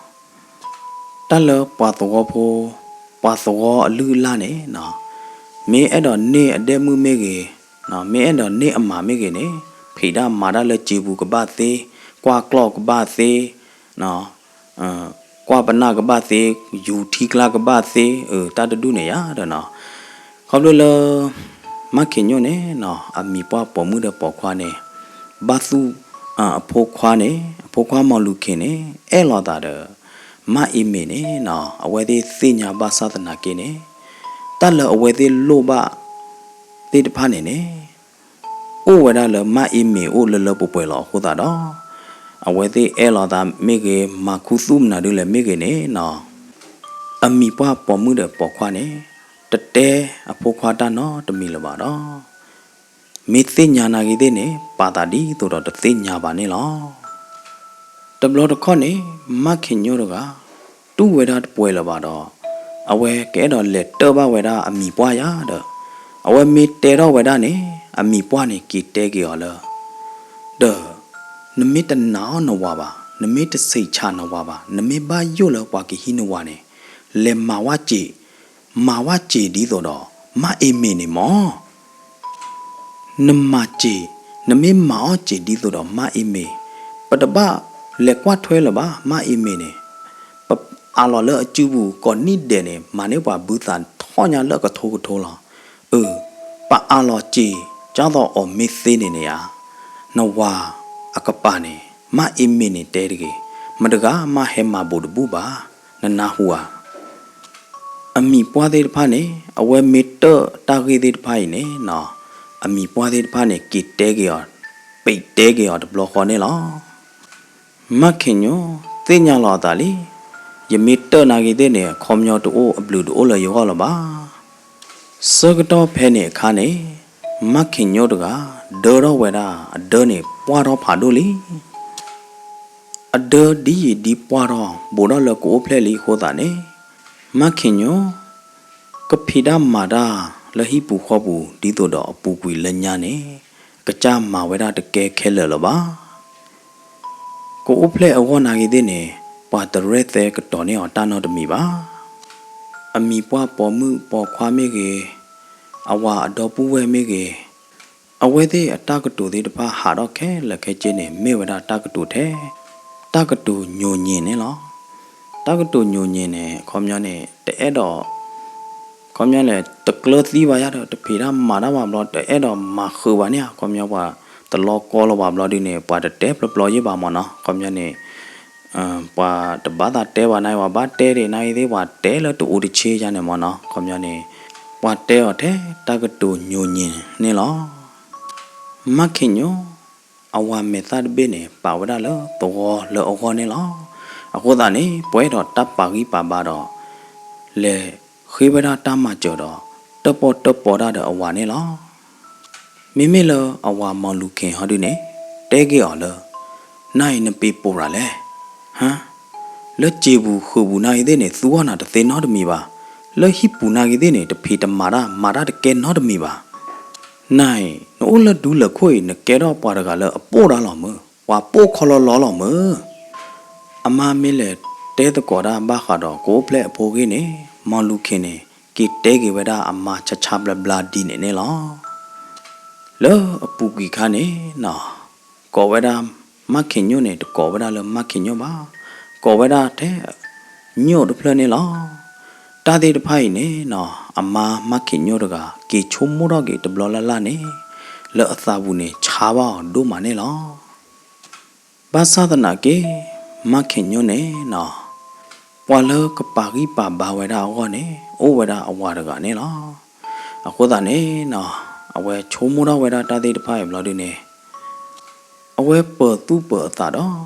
တလပွားတော်ဖိုးပွားတော်အလူလာနေနော်မင်းအဲ့တော့နေအတဲမှုမေကြီးနော်မင်းအဲ့တော့နေအမာမေကြီးနေဖေဒါမာရလက်ကြည်ဘူးကပတ်သေးကွာကလော့ကပတ်သေးနော်ကွာပနာကပတ်သေးယူထီကလာကပတ်သေးတတတူနေရတော့နော်ခေါလို့လမခင်ညိုနေနော်အမီပွားပေါ်မှုတဲ့ပေါ်ခွာနေဘာသူအဖိုးခွာနေအဖိုးခွာမောင်လူခင်နေအဲလော်တာတဲ့မအီမီနေနော်အဝဲသေးသိညာဘာသာတနာကိနေတတ်လအဝဲသေးလို့ပါတေတဖာနေနေအိုဝဲတာလမအီမီအိုလလပပွဲလောဟိုတာတော့အဝဲသေးအဲလော်တာမိကေမခုသုမနာတို့လည်းမိကေနေနော်အမီပွားပေါ်မှုတဲ့ပေါ်ခွာနေတတဲအဖိုးခွာတာနော်တမီလပါတော့မိသိညာနာကြီးတဲ့နေပါတာဒီတို့တော့သိညာပါနေလောတဘလတခေါနေမခင်ညိုတော့ကတူဝဲတာပွဲလပါတော့အဝဲကဲတော့လက်တော့ပါဝဲတာအမီပွားရတော့အဝဲမိတဲတော့ဝဲတာနေအမီပွားနေကီတဲကြီးရောလားတော့နမိတနာနဝပါနမိတစိတ်ချနဝပါနမိဘာယိုလောပွားကီဟိနဝနေလေမာဝကြည်မာဝကြည်ဒီတော့မအေးမင်းနေမောနမကြည်နမေမောကြည်ဒီတော့မအေးမင်းပတပလက်ကွာထွဲလပါမအေးမင်းနေအလော်လအကျူဘူးကောနိတဲ့နေမနေပါဘူးတန်ထောညာလကထိုးလာပအလော်ကြည်ကျောင်းတော်အမေသေးနေနေရနဝါအကပါနေမအေးမင်းနေတဲတကြီးမတကားမဟဲမဘူဘူးပါနနာဟူဝါအမီပွားသေးတဖာနေအဝဲမီတာတာဂီသေးတဖာနေနော်အမီပွားသေးတဖာနေကီတဲကရပိတ်တဲကရတဘလခေါ်နေလောမခင်ညိုသိညာလောတာလီယမီတာနာဂီသေးနေခေါမျောတူအဘလူတူလရောလပါစကတော့ဖဲနေခါနေမခင်ညိုတကဒေါ်တော့ဝဲတာအဒေါ်နေပွားတော့ဖာတို့လီအဒေါ်ဒီပွားတော့ဘောတော့လကိုဖလဲလီဟိုတာနေမခင်ညိုကဖိဒါမာဒါလဟိပူခောပူဒီတို့တော့အပူကွေလညာနေကကြမာဝဲတာတကဲခဲလလပါကိုအဖလဲအဝနာကြီးတဲ့နေ ပွာတရဲတဲ့ကတော့နေအောင်တာနော်တမီပါအမီပွားပေါ်မှုပေါ်ခွားမိကေအဝါအတော်ပူဝဲမိကေအဝဲသေးအတကတူသေးတပါဟာတော့ခဲလက်ခဲချင်းနေမေဝဒတကတူတဲ့တကတူညိုညင်နေလောတကတူညိုညင်နေခေါမျောနေတဲ့တော့ခေါမျောနေတကလသီပါရတော့တဖေရမာရပါမလို့တဲ့တော့မာခူပါနေခေါမျောပါတလောကောလောပါမလို့ဒီနေပွာတဲ့ပလောရေးပါမနော်ခေါမျောနေပွာတဘာတာတဲပါနိုင်ပါဘာတဲတွေနိုင်သေးပါတဲလို့တူဦးချေးရနေမနော်ခေါမျောနေပွာတဲတော့တဲ့တကတူညိုညင်နေလောမခင်ညောအဝမေသတ်ဘေနေပါဝဒလောတောလောအခေါ်နေလောအခုသာနေပွဲတော်တပ်ပါကြီးပါပါတော့လေခေဝဒတမကြော်တော့တပေါ်ရတဲ့အဝါနေလောမိမိလောအဝါမောင်လူခင်ဟောဒီနေတဲကြီးအောင်လောနိုင်နပေပေါ်ရလဲဟမ်လက်ကြည်ဘူးခုဘူးနိုင်တဲ့နေသူဝနာတသိနော်တမီပါလက်ဟိပူနာကြီးတဲ့နေတဖေတမာရတကဲနော်တမီပါနိုင်နိုးလဒူးလခွေနကဲတော့ပွားတကလည်းအပို့တာလောမဝါပို့ခလောလောမအမမင်းလေတဲတကောတာဘာခါတော့ကိုဖလက်အဖိုးကြီးနေမောင်လူခင်နေကိတဲကြီးဝဒအမချချဘလဘလာဒီနေလောလောအပူကြီးခါနေနော်ကောဝဒမခင်ညိုနေတကောဝဒလမခင်ညိုပါကောဝဒတဲ့ညို့တဖလနေလောတာသေးတဖိုင်နေနော်အမမခင်ညိုတကကေချုံမိုးတော့ကေတဘလလာနေလောအသာဘူးနေခြားပါဒုမနေလောဘာသာဒနာကေမခင်ညိုနေနော်ပွာလကပါကြီးပါဘာဝဲတာဟောနေအိုဝဲတာအဝါတကနေလောအခုသာနေနော်အဝဲချုံမိုးတော့ဝဲတာတာသေးတဖိုင်ဘလောဒီနေအဝဲပေါ်သူ့ပေါ်သာတော့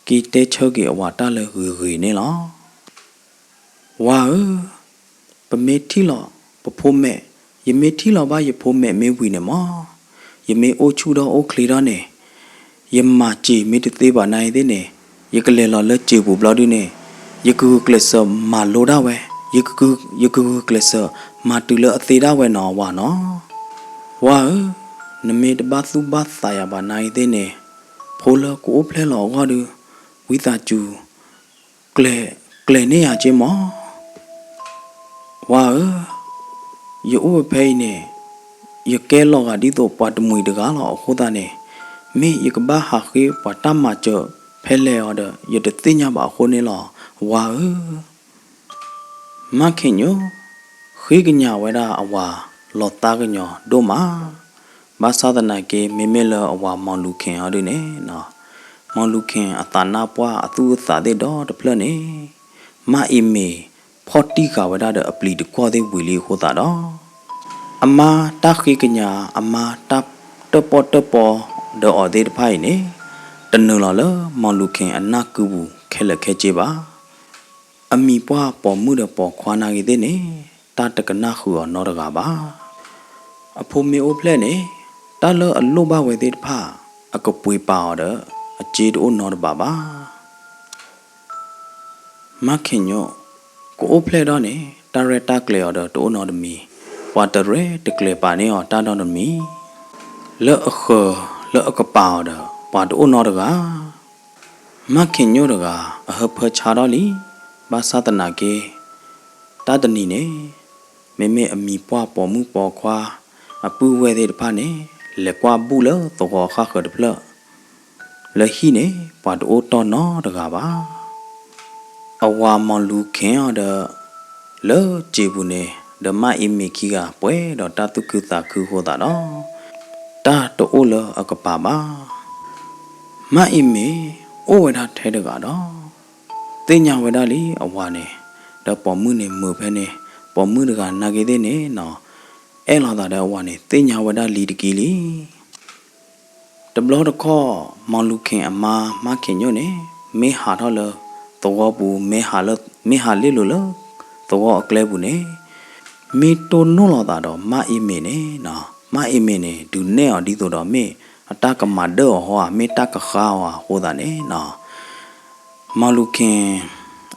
ကေတဲချောကေအဝါတလဲရီနေလောဝါပမေတီလောပဖိုးမဲ့ယမေတီလောဘာယဖိုးမဲ့မေဝီနေမောယမေအိုချူတော့အိုခလီတော့နေယမချီမေတသေးပါနိုင်သေးနေယကလေလောလက်ချီဘူးဘလော်ဒီနေယကူကလဆာမာလိုတော့ဝဲယကူကလဆာမာတူလအသေးတော့ဝဲနော်ဝါနော်ဝါနမေတဘာသူဘာသာယဘာနိုင်သေးနေဖိုးလကိုဖလဲလောဝါဒူဝိတာကျူကလေနေရချင်းမောဝါယောဖေးနေယကဲလောကဒီတော့ပတ်မွေတကားလောအခုသားနေမေယကဘာဟာခေပတမချဖဲလေအော်ဒယတသိညာပါခုနေလောဝါမခင်ညိုခေကညာဝဲတာအဝါလောတာကညောဒိုမာဘာသာဒနာကေမေမေလောအဝါမောင်လူခင်ဟာဒီနေနော်မောင်လူခင်အတနာပွားအသူအသာတဲ့တော့တဖလနေမအီမေ40ကဝဒတဲ့အပလီတကွာသေးဝီလီခိုတာတော့အမတခိကညာအမတပ်တပေါ်ဒေါ်အသေးတဖိုင်နေတနလောလမောင်လူခင်အနာကူဘူးခဲလက်ခဲချေပါအမီပွားပေါ်မှုတဲ့ပေါ်ခွာနာကြီးတဲ့နေတာတကနာခူရောတကပါအဖိုမေအိုဖလက်နေတာလအလုဘဝဲသေးတဖာအကပွေပါတော့အကျေတို့နော်တပါပါမခင်ညောကိုဖလက်တော့နေတာရတာကလေအော်တော့တိုးနော်တမီဝါတရဲတကလေပါနေအော်တာတော့တမီလောအခလောအကပါတော့ဝါတိုးနော်တကမခင်ညိုတကအဟဖချာတော့လီဘာသာတနာကေတာတနီနေမေမေအမီပွားပေါ်မှုပေါ်ခွာအပူဝဲတဲ့တဖာနေလက်ကွာဘူးလောတော့ခါခတ်ဖလလဟီနေဝါတိုးတော့နော်တကပါအဝါမလူခင်ရတဲ့လောကြည်ဘူးနေဓမ္မအမီခီကပွဲတော့တတုကုတာခုဟောတာတော့တာတိုးလောအကပါပါမအမီအိုဝဒထဲတကတော့တင်ညာဝဒလီအဝါနေတော့ပေါ်မှုနေမှုဖဲနေပေါ်မှုတကနာကေတဲ့နေနော်အဲ့လာတာတဲ့အဝါနေတင်ညာဝဒလီတကီလီတဘလတခေါ်မောင်လူခင်အမာမခင်ညိုနေမေဟာတော့လောတော့ဘူးမေဟာလေလို့လောတော့အကလဲဘူးနေမီတိုနိုလာတာတော့မအီမီနေနော်မအီမီနေဒူနဲ့အော်ဒီတော့မေအတကမဒေါ်ဟောမေတကခါဟောတာနေနော်မောင်လူခင်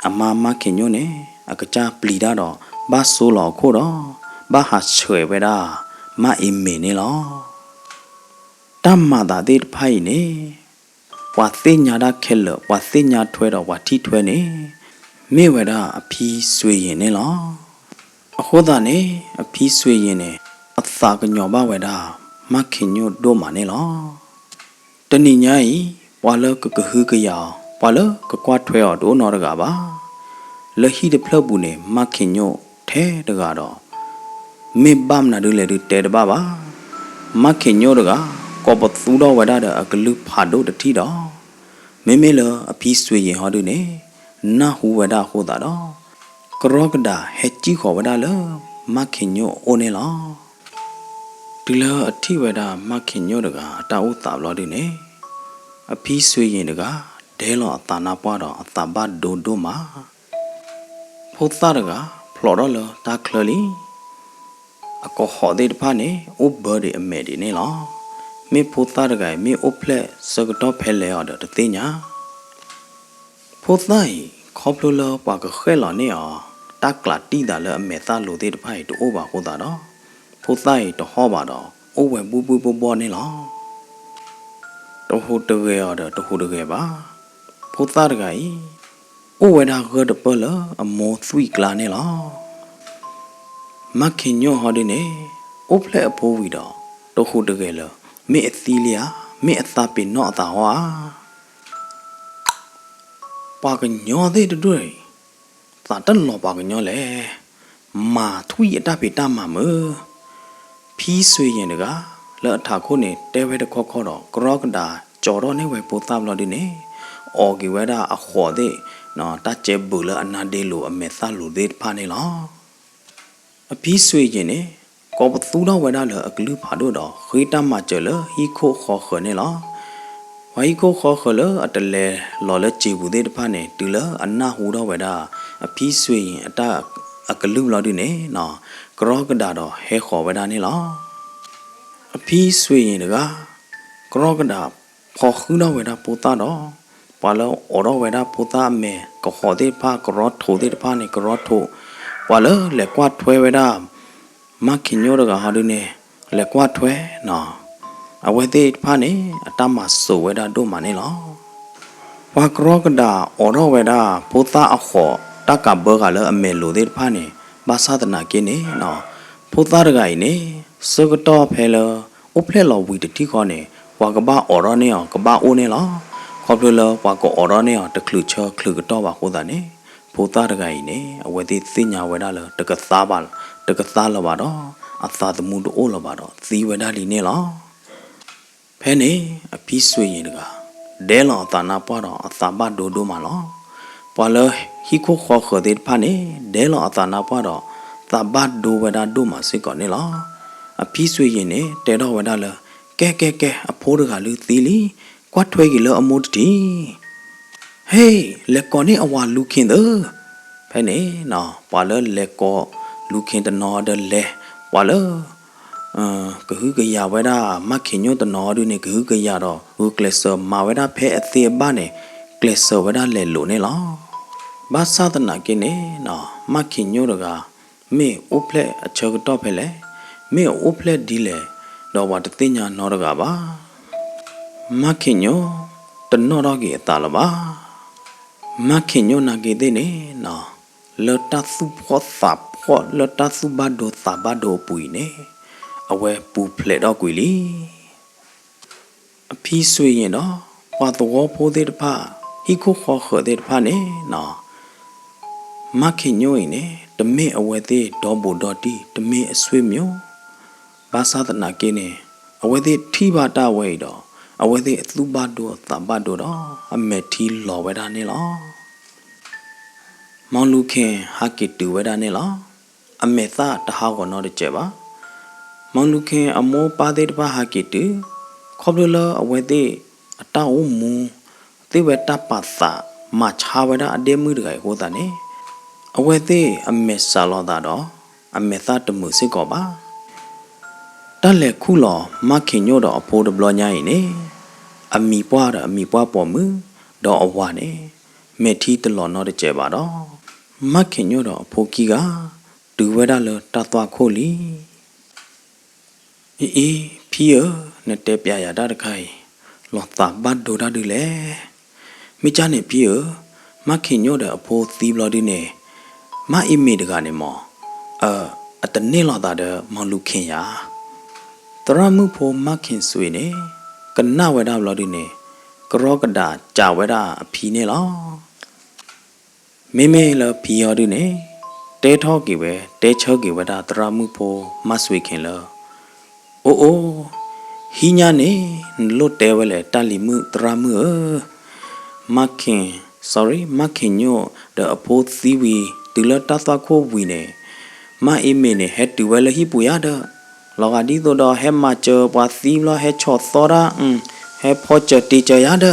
အမမခင်ညိုနေအကကြပလီတာတော့ဘာဆိုလောခို့တော့ဘာဟာချွေပဲတာမအီမီနေလောတမ္မာတာတိဖိုင်နေဝ ว่าเส้นยาดาเคลว่าเส้นยาถวยดอกว่าที่ถวยนี่ไม่เวดาอภิสวยเย็นนี่หรอโคตรนี่อภิสวยเย็นนี่อัศากญอบ้าเวดามาขินโยโดมานี่หรอตอนนี้ไงว่าเลิกก็ฮือกะยาวว่าเลิกก็กวาดถวยอโดนอรกาบ้าเลฮีเดพลบุเนี่ยมาขินโยแท้ดกาดอไม่บ้ามนาดูเลยดูเตดบ้าบ้ามาขินโยดกาก็ปตูดอเวดาเดอกลุพาโดดที่ดอไม่เลอภิสวยเย็นหอดูเนี่ยน่าหูเวดาโคตรดอกรอกดาเฮจิขอเวดาเลมาขินโยโอเนลอดิเลอที่เวดามาขินโยดกาตาอุตาบลอดูเนี่ยอภิสวยเย็นดกาเดลอตานาปาดอตาบาดโดมาพุทธะกาพลอดเลยตาคลอลีก็หอเดดพานี่อุบเบอร์ดีอเมดีนี่หรอมีพุทธะกามีอุเพลสกตอเพลเลอเดตติญาพุทธะขอบลูเลปากก็เคยหล่อนี่อ๋อตากลาตีดาเลอเมตาโลเดดพาตัวโอบาโคตาดอพุทธะตัวหอบาดอโอเวบูนี่หรอตัวหูตะเกียอเดตัวหูตะเกียบ้าพุทธะกาโอเวดาเกิดเปล่าอโมสุยกลานี่หรอมาขินโยหอดีเนี่ยอุเพลอโพวิดอตัวหูตะเกียเลยไม่ซีเลียไม่ตาเป็นนอตาหัวปากญอได้ด้วยตาตันหลอปากญอเลยมาทุยตาปิตามาเมื่อพี่สวยยังเด็กอะแล้วถ้าคนเนี่ยเตวเด็กข้อดอกกรอกดาจอรอเนี่ยไว้ปูตามเราดิเนี่ยออกกี่เวลาอขอเดนอตาเจ็บบุลอันนาเดลูอเมซาลูเดพานี่ล่ะพี่สวยยังเนี่ยก็ประตูเราเวลาเลยอักลือพาดูดอกเคยตามมาเจอเลยฮีโคขอเขนี่ล่ะไว้ก็ขอเขลอัตเลหล่อเลจีบุเดดพานี่ตีเลอันน่าหูเราเวดาพี่สวยอัตอักลืมเราดิเนี่ยเนาะกรอกดาดอเฮขอเวดานี่ล่ะพี่สวยเด็กกรอกดาพอขึ้นเราเวดาปูตาดอพอแล้วอเราเวดาปูตาเมก็ขอเดดพากรอดโถเดดพานี่กรอดโถพอแล้วเล็กว่าถวยเวดามาขินโยดกาหาดิเนี่ยเล็กว่าถวยเนาะเอาไว้ที่พานี่ตามมาสู่เวดาดูมานี่หรอว่ากรอกดาอรเวดาพุทธะอขอตากาเบกาเลอเมลูที่พานี่บาสาตนากินี่เนาะพุทธะรกายนี่สกตอเพลอุเพลลวิตที่ข้อนี่ว่ากบ้าอรเนี่ยกบ้าโอนี่หรอขอบเลยว่าก็อรเนี่ยตะคลือเชอคลือก็ตอว่าโคตานี่พุทธะรกายนี่เอาไว้ที่สิญญาเวดาเลตะกษาบาลตะกษาละบาดออัตตาตมุดโอละบาดอสีเวดาลีนี่หรอแพ่เนี่ยพี่สวยยังเด็กเดลตานาปาร์อัตตาบาดโดมาล้อพอเลยฮิโคขอเขดิพานี่เดลตานาปาร์ตาบาดโดเวดาโดมาสิก่อนนี่ล้อพี่สวยยังเนี่ยเดลเวดาเลยแกอโพดกาลือตีลีกวาดถวยกิเลอโมดดีเฮ้เล็กก่อนนี่อวาลูคินแพ่เนี่ยเนาะพอเลยเล็กก่อลูคินตนอเดเลพอเลยก็คือกะยาเวดามาขินโยตนอดูเนี่ยก็คือกะยาดอเกลเซอร์มาเวดาเพอเตียบ้านเนี่ยเกลเซอร์เวดาเลโลเนี่ยล่ะบาสาตนากินเนี่ยนะมาขินโยดกาไม่อุเพลอเชกตอเพลไม่อุเพลดีเลดอวัดติญญานอดกาบ้ามาขินโยตนอดกีตาลบ้ามาขินโยนากีเดเนี่ยนะเลตัสุพอสับพอเลตัสุบาโดสาบาโดปุยเนี่ยเอาไว้ปูเพลดอกกุยลีพี่สวยยังเนาะว่าตัวโพเดดพาฮิคุขอเขเดดพาเนี่ยเนาะมาขินโยยเนี่ยตะเมเอาไว้ที่ดอบูดอตีตะเมสวยมิโอภาษาตนาเกเนี่ยเอาไว้ที่ที่บาตาไว้ดอเอาไว้ที่ตุบาโดตาบาโดดออเมทีหล่อไว้ด้านนี้หรอมองลูกเคนฮักกิตูไว้ด้านนี้หรออเมตาตะฮาวกนอดเจ็บมองลูกเคนอโมปาเดดพาฮักกิตูขอบเลยเอาไว้ที่ตาอุมูที่เวตาปัสสะมาชาเวดาเดมือไก่โคตาเนี่ยเอาไว้ที่อเมซาลอดาดออเมตาตมือสิกอบาตั้งแต่คู่หล่อมาเขียนโยดอโพดบลอใหญ่เนี่ยมีป้าปอมือดออวาเนี่ยเมทีตลอดนอดเจ็บาดอมาเขียนโยดอโพกีกาดูเวดาเลตาตัวโคลีพี่เนเตปยายาดาดไข่ หลอดตาบัดโดดาดูแลมิจาเนี่ยพี่มาขินโยเดอโพตีบลอดีเนี่ยมาอิมีดกันเนี่ยมออัตเนลอดาเดมองลูกขินยาตรามุโพมาขินสวยเนี่ยกันหน้าเวดาบลอดีเนี่ยกรอกระดาจ่าเวดาพีเนี่ยหรอเมละพียอดีเนี่ยเตทอกี่เวเตชอกี่เวดาตรามุโพมาสวยขินละโอ้ฮิญาเนี่ยโลเตเวเลตาลิมุตรามุมาขินsorry มาขินโยเดอโพซีวีติลตาตะโควีเนี่ยมาเอเมเนี่ยเฮตุเวลฮิปุยาเดลอกาดีโตดอเฮมาเจอปาซีมลอเฮชอตอราเฮพอเจติเจยาเด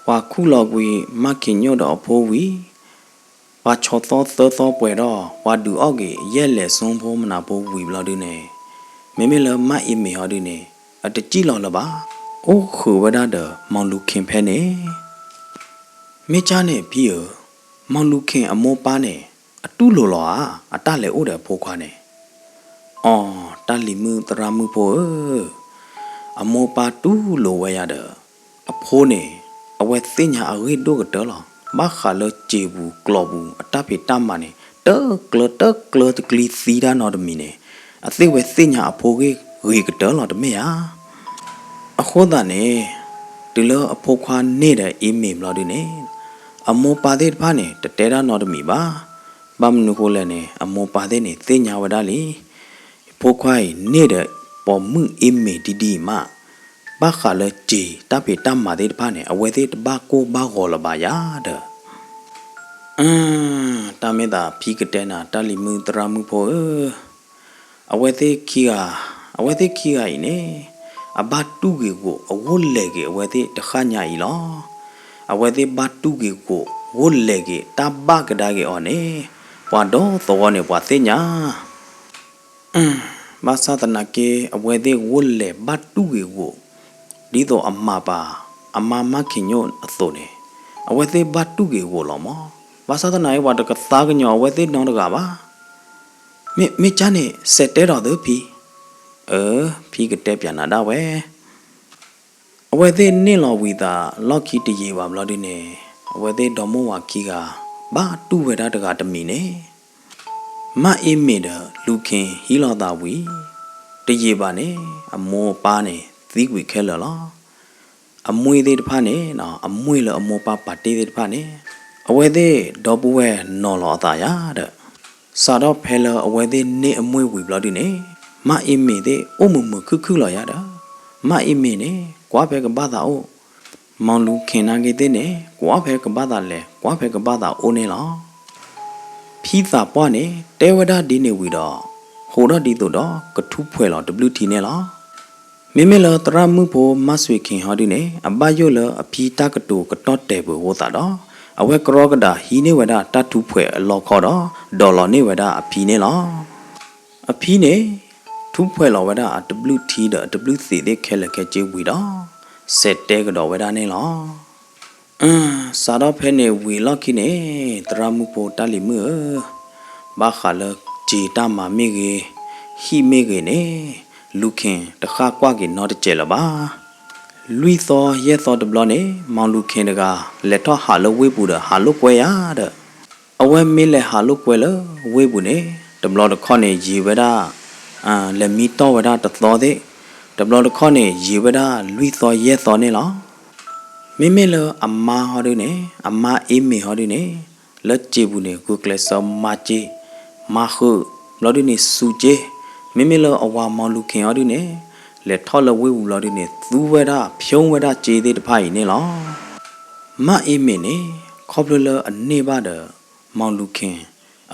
วาคูลอกวีมาขินโยเดอโพวีวาชอตอเตอป่วยดอวาดูออกเกเยเลสงโพมนาโพวีบลอดูเนี่ยเมละมาเอเมฮอดูเนี่ยอัตจิลอละบาโอ้คือเวดาเดมองลูคินเพเนี่ยမေချာနဲ့ပြီးရမောင်လူခင်အမောပါနဲ့အတူလိုလောအတလည်းဥတယ်ဖိုးခွားနဲ့အော်တလီမှုတရာမှုဖို့အမောပါတူလိုဝဲရတဲ့အဖိုးနဲ့အဝဲသိညာအဝဲတို့ကတော့လောဘာခါလချေဘူးကလောဘူးအတပိတမနဲ့တကလတကလီစီဒါနော်တမီနဲ့အသိဝဲသိညာအဖိုးကြီးရေကတော့လောတမေယာအခုသာနဲ့ဒီလိုအဖိုးခွားနေတဲ့အေးမေမလို့ဒီနဲ့အမောပါတဲ့ဘာနဲ့တတဲရနော်တမီပါဘာမနုကိုလည်းနဲ့အမောပါတဲ့နဲ့သိညာဝဒလီဖိုးခွားနေတဲ့ပေါ်မှုအေးမေဒီမဘာခါလချီတပိတမတဲ့ဘာနဲ့အဝဲတဲ့ဘာကိုဘာဂောလဘာယာတဲ့တမေတာဖီကတဲ့နာတလီမှုတရာမှုဖို့အဝဲတဲ့ခီယာနေအဘတူကေကိုအဝတ်လေကေအဝဲတဲ့တခါညာဤလောအဝဲတဲ့ဘတူကေကိုဝတ်လေကေတဘကဒါကေအော်နေပွားတော့သောနေပွားသိညာဘာသာတနာကေအဝဲတဲ့ဝတ်လေဘတူကေကိုဒီတော့အမပါအမမခင်ညို့အသွနေအဝဲတဲ့ဘတူကေကိုလောမောဘာသာတနာရဲ့ဝါတကသားကညောအဝဲတဲ့နောင်းတကပါမေချာနေစက်တဲတော်သူဖီဖီကတဲ့ပြန်လာတော့ဝဲအဝဲသေးနင့်လော်ဝီတာလော့ခီတရေပါမလို့ဒီနေအဝဲသေးဒေါ်မဝါခီကဘာတူဝဲတာတကတမီနေမအေးမေတလူခင်ဟီလော်တာဝီတရေပါနေအမောပါနေသီးကွေခဲလော်လောအမွေသေးတဖာနေနော်အမွေလောအမောပါပါတေးသေးတဖာနေအဝဲသေးဒေါ်ပူဝဲနော်လော်တာရတဲ့စာတော့ဖဲလောအဝဲသေးနေအမွေဝီဘလို့ဒီနေမအေးမေတဲ့အုံမခုလော်ရတာမအေးမေနေကွာဖဲကဘာသာအိုမောင်လူခင်နာကေတဲ့နေကွာဖဲကဘာသာလဲကွာဖဲကဘာသာအိုနေလောဖီသာပွားနေတဲဝဒဒီနေဝီတော့ဟိုတော့ဒီတော့ကထုဖွဲလော WT နေလောမေလတရမှုဖို့မဆွေခင်ဟောဒီနေအဘယုလအဖီတကတူကတော့တဲဘူးဟောတာတော့အဝဲကရောကဒါဟီနေဝဒတထုဖွဲအလောခေါ်တော့ဒေါ်လာနေဝဒအဖီနေလောအဖီနေထူးဖွဲလောဝဒWT တဲ့ WC တဲ့ခဲလခဲကျဝီတော့စက်တဲကတော့ဝဒနေလောစာတော့ဖဲနေဝီလောက်ခိနေတရမှုပေါ်တလီမှုဘာခါလဂျီတမမေကြီးဟီမေကြီးနေလူခင်တခါကွာကြီးနော်တကျဲလပါလူသောရဲသောတဘလနေမောင်လူခင်တကလက်ထောဟာလဝေးပူတဲ့ဟာလုကွဲရတဲ့အဝဲမေးလဲဟာလုကွဲလဝေးပူနေတဘလတခေါနေရေဝဒလက်မီတော့ဝဒတသောတဲ့တဘလတခေါနေရေဝဒလူသောရဲသောနေလောမေလအမဟောဒုနေအမအေးမေဟောဒုနေလက်ကြည့်ဘူးနေကုကလဆောမချီမခုလောဒုနေစူချေမေလအဝါမောင်လူခင်ဟောဒုနေလက်ထောလဝေးဘူးလောဒုနေသူဝဒဖြုံးဝဒခြေသေးတဖိုင်နေလောမအေးမေနေခေါပလအနေပါဒမောင်လူခင်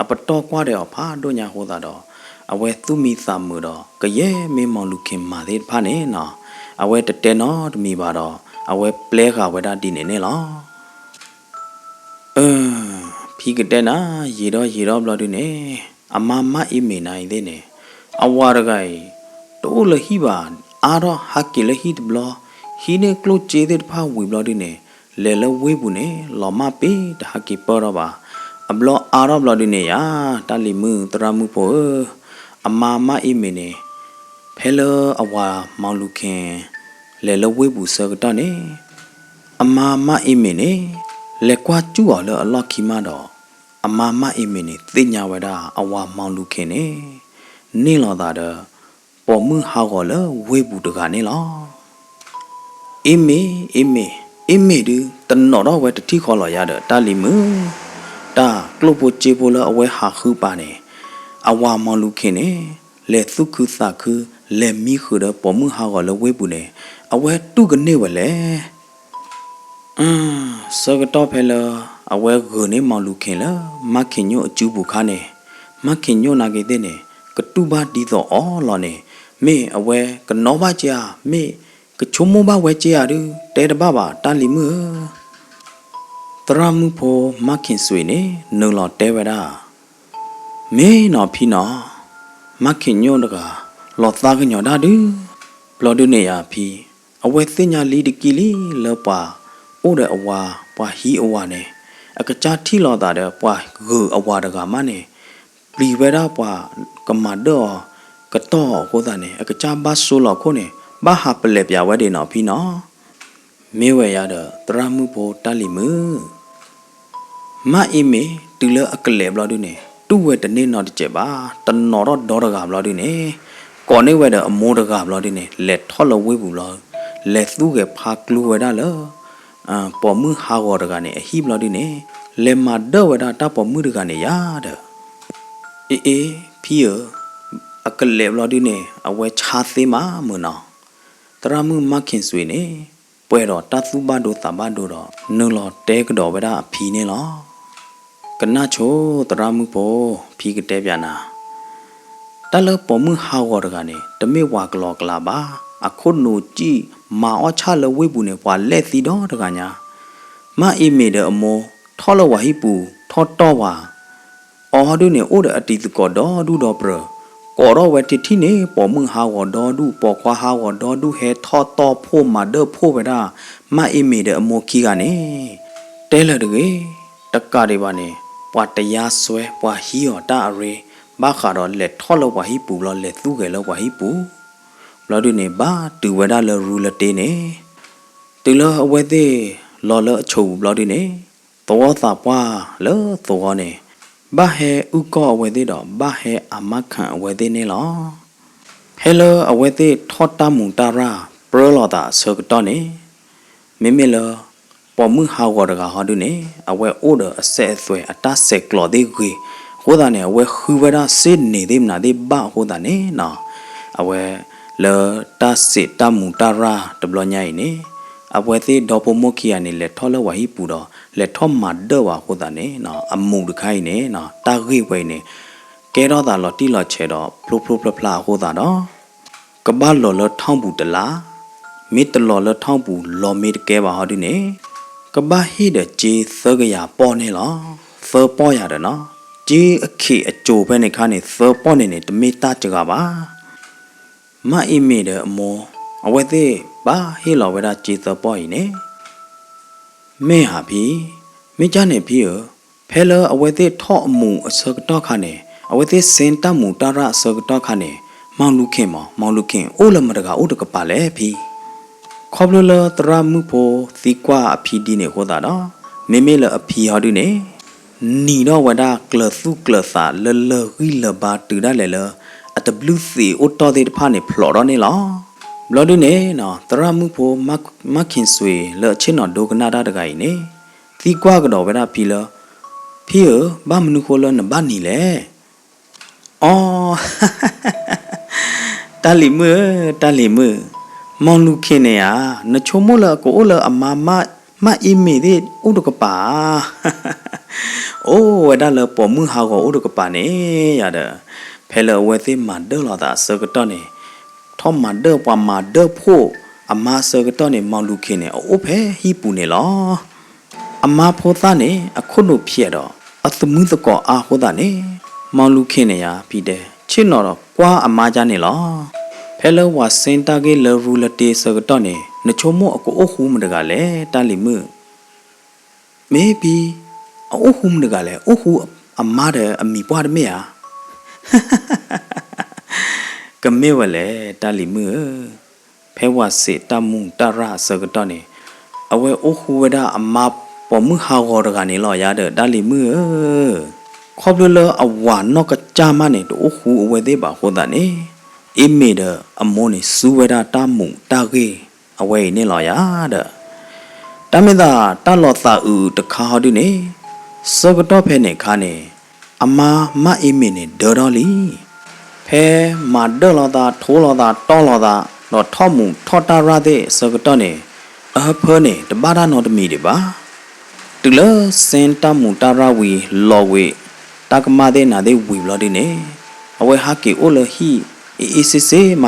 အပတော်ကွာတဲ့ဖာတို့ညာဟောတာတော့အဝဲသူမီစာမှုတော့ကရဲမေမောင်လူခင်မာသေးဖာနေနော်အဝဲတတဲနော်တမီပါတော့အဝဲပလဲခါဝဒတီနေလောဖီကတဲ့နာရေတော့ဘလို့ဒီနေအမမအေးမေနိုင်သေးနေအဝါရဂိုင်တိုးလဟိပါအာတော့ဟာကီလဟိတဘလဟီနေကလုချေတဲ့ဖာဝီဘလို့ဒီနေလဲလဝေးဘူးနေလောမပေတဟာကီပေါ်တော့ပါအဘလအာတော့ဘလို့ဒီနေယာတလီမှုတရမှုဖို့အမမအေးမေနေဖဲလအဝါမောင်လူခင် le lo we bu so to ne ama ma imi ne le kwa chu a lo a lo ki ma do ama ma imi ne ti nya wa da awa maung lu khin ne ni lo da de po mu ha go lo we bu de ga ne lo imi du tan no do we ti kho lo ya de ta li mu ta klo po che po lo awe ha khu pa ne awa maung lu khin ne le thu khu sa khu le mi khu de po mu ha go lo we bu ne awe tu ga ne we le so ga to phe lo awe gu ne maung lu khin la ma khin nyo a chu bu kha ne ma khin nyo na ge de ne ka tu ba di do o lo ne me awe ka no ba cha me ka chu mo ba we cha du te da ba ta li mu tra mu pho ma khin sui ne no lo te we da me no phi no ma khin nyo da ga lo ta ga nyo da du lo du ne ya phi awe tin nya li de ki li lo pa o de awa pa hi awa ne a ka cha thi lo da de pa gu awa da ga ma ne pli we da pa ka ma do ka to ko da ne a ka cha ba so lo ko ne ba ha ple pya we de no phi no me we ya de tra mu pho ta li mu ma i me tu lo a ka le blo du ne tu we de ne no de che ba ta no ro do da ga blo du ne ko ne we de a mo da ga blo du ne le tho lo we bu lo le su ge pha klu we da lo po mu ha go da ga ne a hi blo du ne le ma do we da ta po mu da ga ne ya de e phi yo a ka le blo du ne a we cha se ma mu no tra mu ma khin sui ne pwe do ta su ba do ta ba do do nu lo te ka do we da a phi ne lo ka na cho tra mu po phi ka te pya na ta lo po mu ha go da ga ne ta me wa ka lo ka la ba a khot no chi ma o cha lo we bu ne pwa le si do da ga nya ma e me de a mo tho lo wa hi pu tho to wa o du ne o de a ti ko do du do pro ko ro we ti thi ne po mu ha go do du po kwa ha go do du he tho to pho ma de pho we da ma e me de a mo ki ga ne te le de ge ta ka de ba ne pwa ta ya swe pwa hi yo ta a re ba kha do le tho lo wa hi pu lo le tu ge lo wa hi pu lo du ne ba tu we da le ru le te ne tu lo a we te lo lo chou lo du ne to ta pwa lo to ne ba he u ko a we te do ba he a ma khan a we te ne lo hello a we te tho ta mu ta ra pro lo ta so to ne me me lo po mu ha go da ga ha du ne a we o de a se swe a ta se klo de gui ho da ne a we khu we da se ne de na de ba ho da ne na a we le ta se ta mu ta ra de blo nyai ne a we te do po mo ki ya ne le tho lo wa hi pu do le tho ma de wa ho da ne na a mu de khai ne na ta gui we ne ke do da lo ti lo che do plo plo pla pla ho da do ka ba lo lo thong bu de la mi de lo lo thong bu lo mi de ke ba ha du ne ka ba hi de ji so ga ya po ne lo so po ya de no ji a khi a cho be ne kha ne so po ne ne de mi ta cha ga ba ma i me de mo a we te ba hi lo we da ji so po yi ne me ha phi me cha ne phi yo phe lo a we te tho a mu a so ka to kha ne a we te sin ta mu ta ra so ka to kha neမောင်လူခင်အိုးလမတကအိုးတကပါလေဖီခေါပလလတရာမှုဖို့သီကွာအဖီဒီနေဟောတာနော်မေမေလအဖီဟာဒီနေနီတော့ဝဒကလစုကလစာလလဟီလဘာတူဒါလေလအတဘလူစီအိုတော်တဲ့ဖာနေဖလော်တော့နေလားဘလော်ဒီနေနော်တရာမှုဖို့မခင်ဆွေလချင်းတော်ဒိုကနာတာတကကြီးနေသီကွာကတော့ဝဒဖီလဖီဘာမနုခိုလနဘာနီလေအော်တာလီမမောင်လူခင်းနေရနချုံမလကိုလအမမအီမီဒီဥဒကပါအိုးဝဒါလပေါ်မှုဟာကိုဥဒကပါနေရတဲ့ဖဲလဝဲသိမဒလာတာစကတော့နေထောမဒပွားမဒဖို့အမစကတော့နေမောင်လူခင်းနေအိုးဖဲဟီပူနေလောအမဖို့သားနေအခုလို့ဖြစ်တော့အသမှုတကောအားဟောတာနေမောင်လူခင်းနေရပြီးတဲ့ချစ်တော်ကွာအမကြနေလောဖဲလဝါစင်တာကေလရူလတေစကတော့နေနချုံမအကိုအခုမတကလည်းတာလီမှုမေဘီအခုမတကလည်းအခုအမတဲ့အမိပွားတယ်မေယာကမေဝလေတာလီမှု ဖဲဝစေတမှုတရစကတော့နေအဝဲအိုခုဝဒအမပေါ်မှုဟာဂော်တကနေလောရတဲ့ဒါလီမှုခေါပလလအဝါနော့ကကြမနေတို့ခုအဝဲသေးပါဟောတာနေအိမေဒအမောနေစူဝဒတမှုတကေအဝဲနေလောရတဲ့တမေတာတလောတာဥတခါဒီနေစကတော့ဖဲနေခါနေအမမအိမေနေဒေါ်တော်လီဖဲမာဒေါ်လောတာထိုးလောတာတောလောတာတော့ထောက်မှုထော်တာရတဲ့စကတော့နေအဖဲနေတပါးတော်တမီတွေပါတူလစင်တမှုတရဝီလောဝေတကမာတဲ့နာတဲ့ဝီဘလဒီနေအဝဲဟာကေအိုလဟီအေစစ်စေမ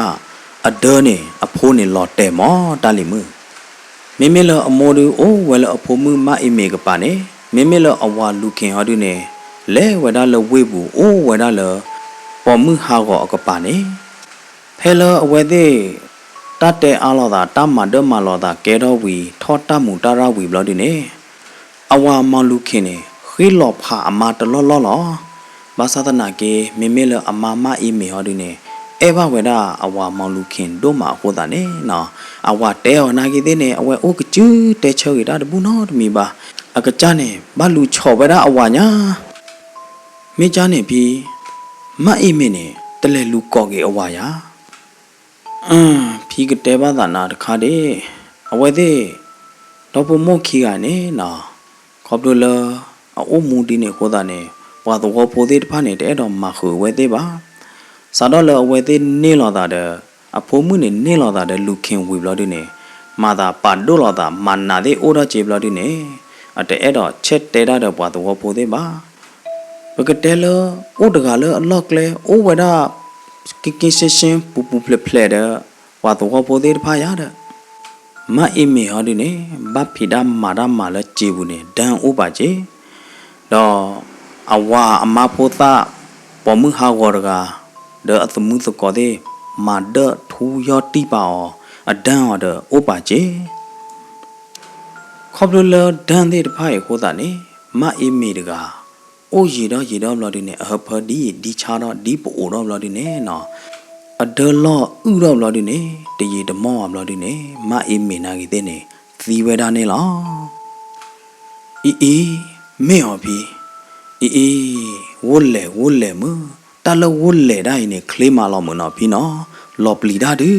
အဒေါ်နေအဖိုးနေလော်တဲမောတာလီမှုမေမေလအမောဒူအိုဝဲလအဖိုးမှုမအိမေကပါနေမေမေလအဝါလူခင်ဟာဒီနေလဲဝဒါလဝေဘူးအိုဝဒါလပေါ်မှုဟာကောအကပါနေဖဲလအဝဲတဲ့တတ်တဲ့အားလောတာတမဒမလောတာကဲတော်ဝီထောတမှုတရဝီဘလဒီနေအဝါမောင်လူခင်နေခိလောဖာအမတလောလောလောဘာသာတနာကေမေမေလအမမအီမေဟောဒီနေအေဘဝေဒအဝါမောင်လူခင်တို့မှာဟောတာနေနော်အဝါတဲဟောနာကေတဲ့နေအဝဲအိုကကျူတဲချောရတာတဘူးနော်တမီပါအကကြနေဘာလူချော်ဝေဒအဝါညာမေချာနေပြီမအီမေနေတလဲလူကော့ကေအဝါယာဖြီကတဲဘာသာနာတခါတဲ့အဝဲတဲ့တော့ပမို့ခီကနေနော်ခေါပလိုလအိုမူဒီနေခေါ်တာနေဝါတော့ပိုသေးတဖာနေတဲ့တော့မခူဝဲသေးပါစာတော့လအဝဲသေးနေလောတာတဲ့အဖိုးမှုနေလောတာတဲ့လူခင်ဝီဘလဒီနေမာတာပါဒိုလောတာမနာတဲ့အိုရချေဘလဒီနေအတဲ့အဲ့တော့ချက်တဲတာတော့ဝါတော့ပိုသေးပါဘကတဲလအိုတကလအလော့ကလေအိုဝဒကိရှရှင်ပူပူဖလက်ဖလက်တဲ့ဝါတော့ပိုသေးတဖာရတဲ့မအိမေဟောဒီနေဘဖိဒမာရမာလချေဘူးနေဒန်ဥပါချေတော့အဝါအမဖိုတာပေါ်မှုဟာဝရကဒေအသမှုသကောတဲ့မာဒထူယောတိပါအဒန်ဟောတဲ့ဥပါချေခေါပလလဒန်တဲ့တဖိုင်ခိုးတာနေမအိမေတကအိုရီတော့ဘလဒီနေအဖဒီချာတော့ဒီပိုတော့ဘလဒီနေနော်အဒလောဥတော့ဘလဒီနေတရီတမောဘလဒီနေမအိမေနာကြီးတဲ့နေသီဝဲတာနေလားအေးမေဟောပြီအေးဝုလဲမတလဝုလဲတိုင်းနေခလေးမလောက်မနော်ပြီနော်လော်ပလီဒါဒူ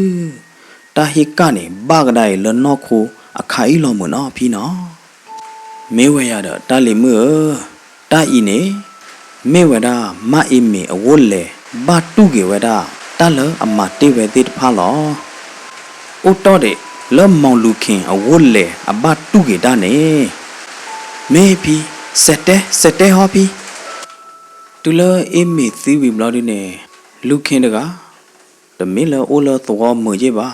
တာဟိကနေဘာကတိုင်းလနော့ခိုအခါဤလော်မနော်ပြီနော်မေဝဲရတော့တလီမတာဤနေမေဝဒမအိမေအဝုလဲဘာတုကေဝဒတလအမတေဝဲတိတဖာလောအိုတော့တဲ့လောမောင်လူခင်အဝုလဲအဘတုကေတာနေမေပြီစက်တဲဟောပြီတူလအေးမေသီဝီဘလာဒီနေလူခင်တကတမင်းလအိုလသောမွေကြီးပါ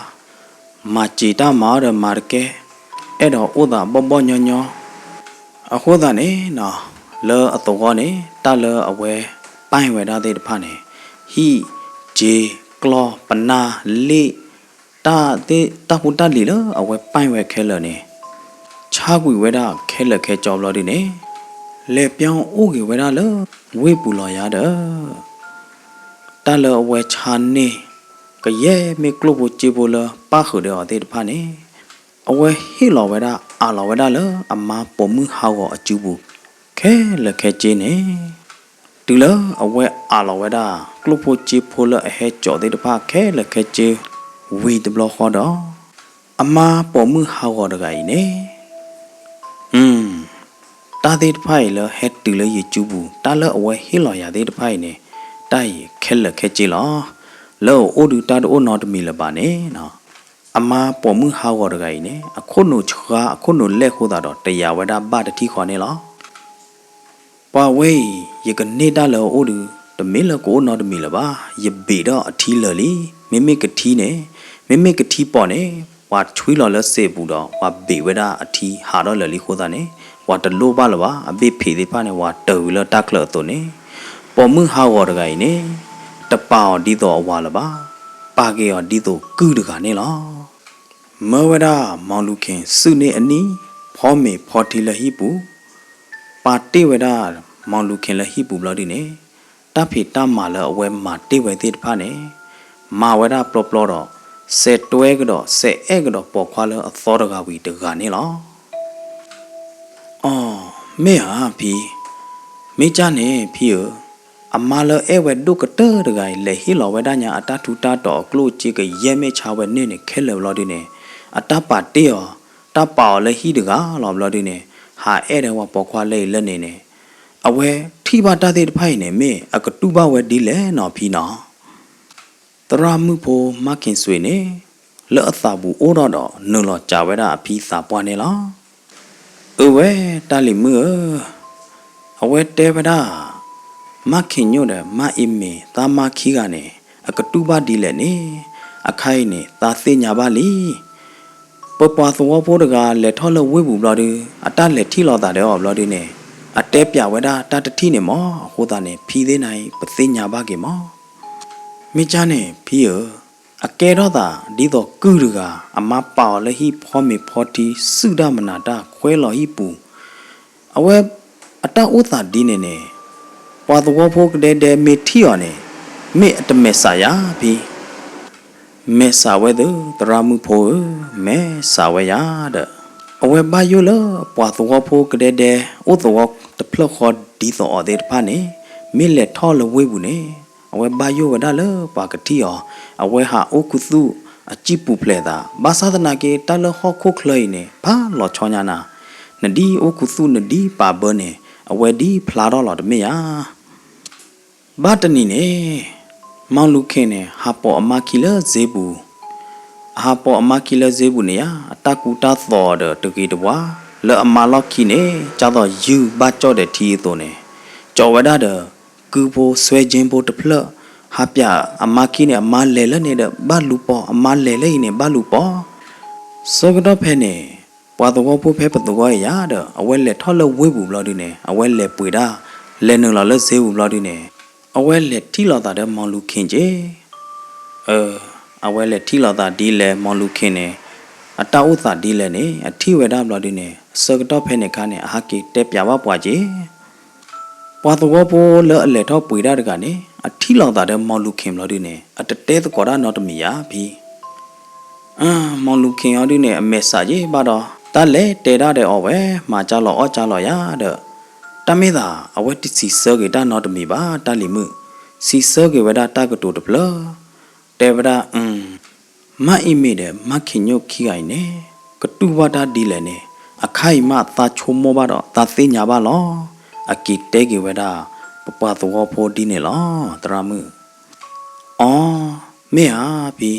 မာချီတာမာရမာကဲအဲ့တော့ဥဒါဘောညညအခုဒါနေနော်လောအတော်နေတလအဝဲပိုင်းဝဲတာတဲ့တဖာနေဟီဂျေကလောပနာလီတာတဲ့တခုတလီလအဝဲပိုင်းဝဲခဲလနေချာကွေဝဲတာခဲလခဲကြောဘလာဒီနေလေပြောင်းအိုကေဝဲတာလဝေပူလော်ရတဲ့တလအဝဲချာနေကရဲမေကလုဘချေဘောလပါခဒေအတဲ့တဖာနေအဝဲဟီလော်ဝဲတာအာလော်ဝဲတာလအမပုံမှုဟောအကျူဘူးခဲလက်ခဲချင်းနေတူလအဝဲအာလော်ဝဲတာကလုဘချေဖိုလအဟဲကြောတဲ့တဖာခဲလက်ခဲချေဝီဒဘလခေါ်တော့အမပုံမှုဟောတကကြီးနေတာတဲ့တဖိုင်လဟက်တူလရေကျူဘူးတာလအဝဲဟီလော်ရတဲ့တဖိုင်နေတိုင်ခဲလက်ခဲချေလောလောအိုဒူတာတိုနော်တမီလပါနေနော်အမပေါ်မှုဟာဝရဂိုင်နေအခုနိုချာအခုနိုလက်ခိုးတာတော့တရားဝဒဘတ်တိခေါ်နေလောပါဝေးရကနေတလောအိုဒူတမီလကိုနော်တမီလပါရဘေတော့အထီးလလီမိကထီးနေမိကထီးပေါ်နေဝါချွေးလော်လက်စေဘူးတော့ဝါဘေဝဒအထီးဟာတော့လလီခိုးတာနေဝါတလို့ပါလပါအဘေဖေသေးပါနေဝါတူလတက်လတော့နေပေါ်မှုဟာဝရဂိုင်နေတပောင်ဒီတော့ဝါလပါပါကေော်ဒီတော့ကူတကနေလောမဝဒမောင်လူခင်စုနေအနီးဖောမေဖော်တီလဟိပူပါတိဝဒမောင်လူခင်လဟိပူဘလဒီနေတဖိတမာလအဝဲမာတိဝဲတိတဖာနေမာဝဒပလောပလောတော့ เสร็จตัวก็ดอเสร็จก็ดอปอกควาเลอซอดกาวีตกานี่ล่ะอ๋อแม่อ่ะพี่ไม่จ้าเนี่ยพี่อามาเลเอเวดูกเตอร์ไงเลยฮิลอเวดาญาอัตทุตาดอกลูจิกเยเมชาวเวเนี่ยเคเลวลอดิเนี่ยอัตปาเตียตาเปล่าเลยฮิดกาลอบลอดิเนี่ยหาเอเดว่าปอกควาเลยเล่นเนี่ยเอาเวที่บ้านตาเด็ดไพ่เนี่ยแม่อกตูบ้าเวดีเลยนอพี่นอตรามือโพมากินสวยเนี่ยเลอะตาบูโอรอดอนึงหลอจ่าเวดาพี่สาปวานเนี่ยล่ะเวตาลิมือเอาเวเตเวดามาขินโยเดมาอิมเมตามาคีกาเนี่ยอกตูบ้าดีเลยเนี่ยอใครเนี่ยตาเสียญาบาลีปปสวโพดกาเลทอลเวบุบลอดีอัตาเลที่ลอตาเดออบลอดีเนี่ยအတဲပြဝဲတာတတတိနေမောဟိုတာနေဖြီးသေးနိုင်ပသိညာပါကေမောမိချာနေဖီးရအကဲတော့တာဒီတော့ကုရကအမပါလဟိဖောမေဖောတီစုဒမနာတာခွဲလော်ဟိပူအဝဲအတဥသာဒီနေနေပွားတော်ဖို့ကတဲ့မေထီယောနေမေအတမေဆာယာဖီမေဆာဝဲသူတရာမှုဖို့မေဆာဝဲယာတဲ့အဝဲဘာယိုလပွားတော်ဖို့ကတဲ့ဥတော်တဖလခေါ်ဒီသောအသေးတဖာနေမိလက်ထောလဝဲဘူးနေအဝဲဘာယိုဝဒါလပါကတိယောအဝဲဟာအိုကုသုအကြည့်ပူဖလဲတာဘာသာဒနာကေတလဟောခုခလိနေဖာလောချောညာနာနဒီအိုကုသုနဒီပါဘနေအဝဲဒီဖလာတော့လောတမေယာဘာတနီနေမောင်လူခင်းနေဟာပေါ်အမကီလဇေဘူးဟာပေါ်အမကီလဇေဘူးနေယာအတကူတာသောဒတကေတဝါเลอมาล็อกขี้เนี่ยจ้าต่อยูบ้าจ่อเด็ดทีตัวเนี่ยจ่อไว้ได้เด้อคือโบสวยจินโบตะเพลฮับยาอามาขี้เนี่ยอามาเล่แล้วเนี่ยเด้อบ้าลูปออามาเล่เลยเนี่ยบ้าลูปอสกดอเพเนี่ยปวดตัวผู้เพปตัวก็ยาเด้อเอาไว้เล่ทอดเล่เวบุบลอดีเนี่ยเอาไว้เล่ปุ๋ยด้าเล่หนึ่งเราเล่เซบุบลอดีเนี่ยเอาไว้เล่ที่เราตาเด้อมองลูกขิงเจเอาไว้เล่ที่เราตาดีเล่มองลูกขิงเนี่ยအတဥသာဒီလဲနေအထီဝဲတာဘလော်ဒီနေစကတော့ဖဲနေခါနေအဟာကီတက်ပြပါပွားကြီးပွားတော့ပိုးလဲအလဲတော့ပွေတာတကနေအထီလောင်တာတဲ့မောင်လူခင်ဘလော်ဒီနေအတတဲကောတာနော်တမီယာပြီမောင်လူခင်ရောဒီနေအမေစာကြီးပါတော့တလဲတဲတာတဲ့အော်ပဲမာကြလောအော်ကြလောရတဲ့တမေသာအဝက်တီစီစကေတာနော်တမီပါတလီမှုစီစကေဝဒတာကတူတပလတဲဝဒမအိမေတဲ့မခင်ညုတ်ခိအိုင်နေကတူဝတာဒီလဲနေအခိုင်မသာချုံမောပါတော့သာသိညာပါလောအကီတဲကေဝတာပပသောဖိုဒီနေလောတရမှုအော်မေဟာပြီ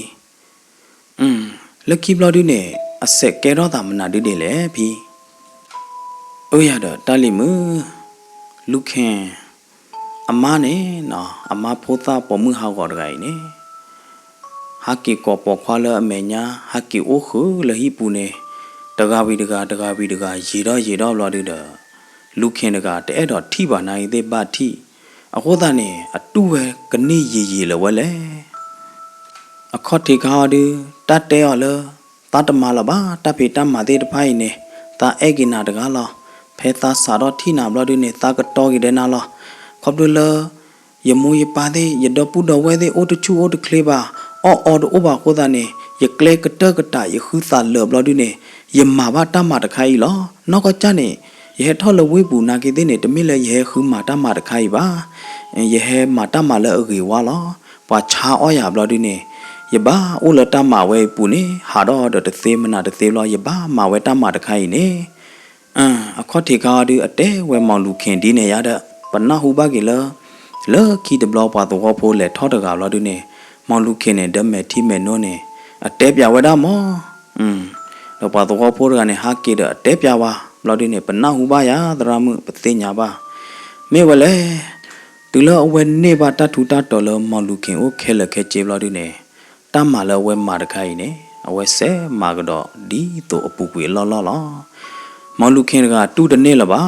လက်ကီဘလော်ဒီနေအဆက်ကဲတော့တာမနာဒီတယ်လေပြီအိုရတော့တလီမှုလူခင်အမနဲ့နော်အမဖိုးသားပေါ်မှုဟောက်တော်တကိုင်နေဟာကီကောပေါ်ခွာလအမေညာဟာကီအိုခုလဟိပူနေတကားဘီတကားရေတော့လော်ဒီတော့လူခင်တကားတဲ့တော့ထိပါနိုင်သေးပါထိအခုသားနေအတူပဲကနိရေလဝဲလေအခေါတ်ထေခါဒီတတ်တဲရလတတ်တမလာပါတဖေတမသေးတဖိုင်နေတာအေကိနာတကားလောဖဲသားစာတော့ထိနာဘလော်ဒီနေတာကတော့ကြီးတဲ့နာလောခေါပဒလယမူယပါသေးရတော့ပူတော့ဝဲသေးအိုတချူအိုတကလေးပါအော်ဒိုဘာကိုဒါနေယကလေကတကတယခုသာလဘလဒီနေယမာဘာတမတခိုင်လောနောက်ကကြနေယဟထောလဝေပူနာကေတဲ့နေတမိလေယခုမာတမတခိုင်ပါယဟမာတမလေအေဝါလောပွာချာအောရဘလဒီနေယဘာအိုလတမဝဲပူနေဟာတော့တသေးမနာတသေးလောယဘာမာဝဲတမတခိုင်နေအခေါ်ထေကာဒီအတဲဝဲမောင်လူခင်ဒီနေရတဲ့ပနာဟုဘကေလောခီဒဘလပွာတော့ဖိုးလေထောတကဘလဒီနေမောင်လူခင်နဲ့ဓမ္မဲထိမဲ့နိုးနေအတဲပြဝဲတာမောတော့ပါတော့ဖိုးကနေဟာကေတဲ့အတဲပြဝါဘလော်ဒီနေပနာဟုပါယာသရမှုပသိညာပါမေဝလဲတူလောအဝဲနေပါတထူတာတော်လောမောင်လူခင်ကိုခဲလက်ခဲကျေဘလော်ဒီနေတမလောဝဲမာတခိုင်နေအဝဲဆဲမာကတော့ဒီတော့အပူကွေလောမောင်လူခင်ကတူတနေလပါ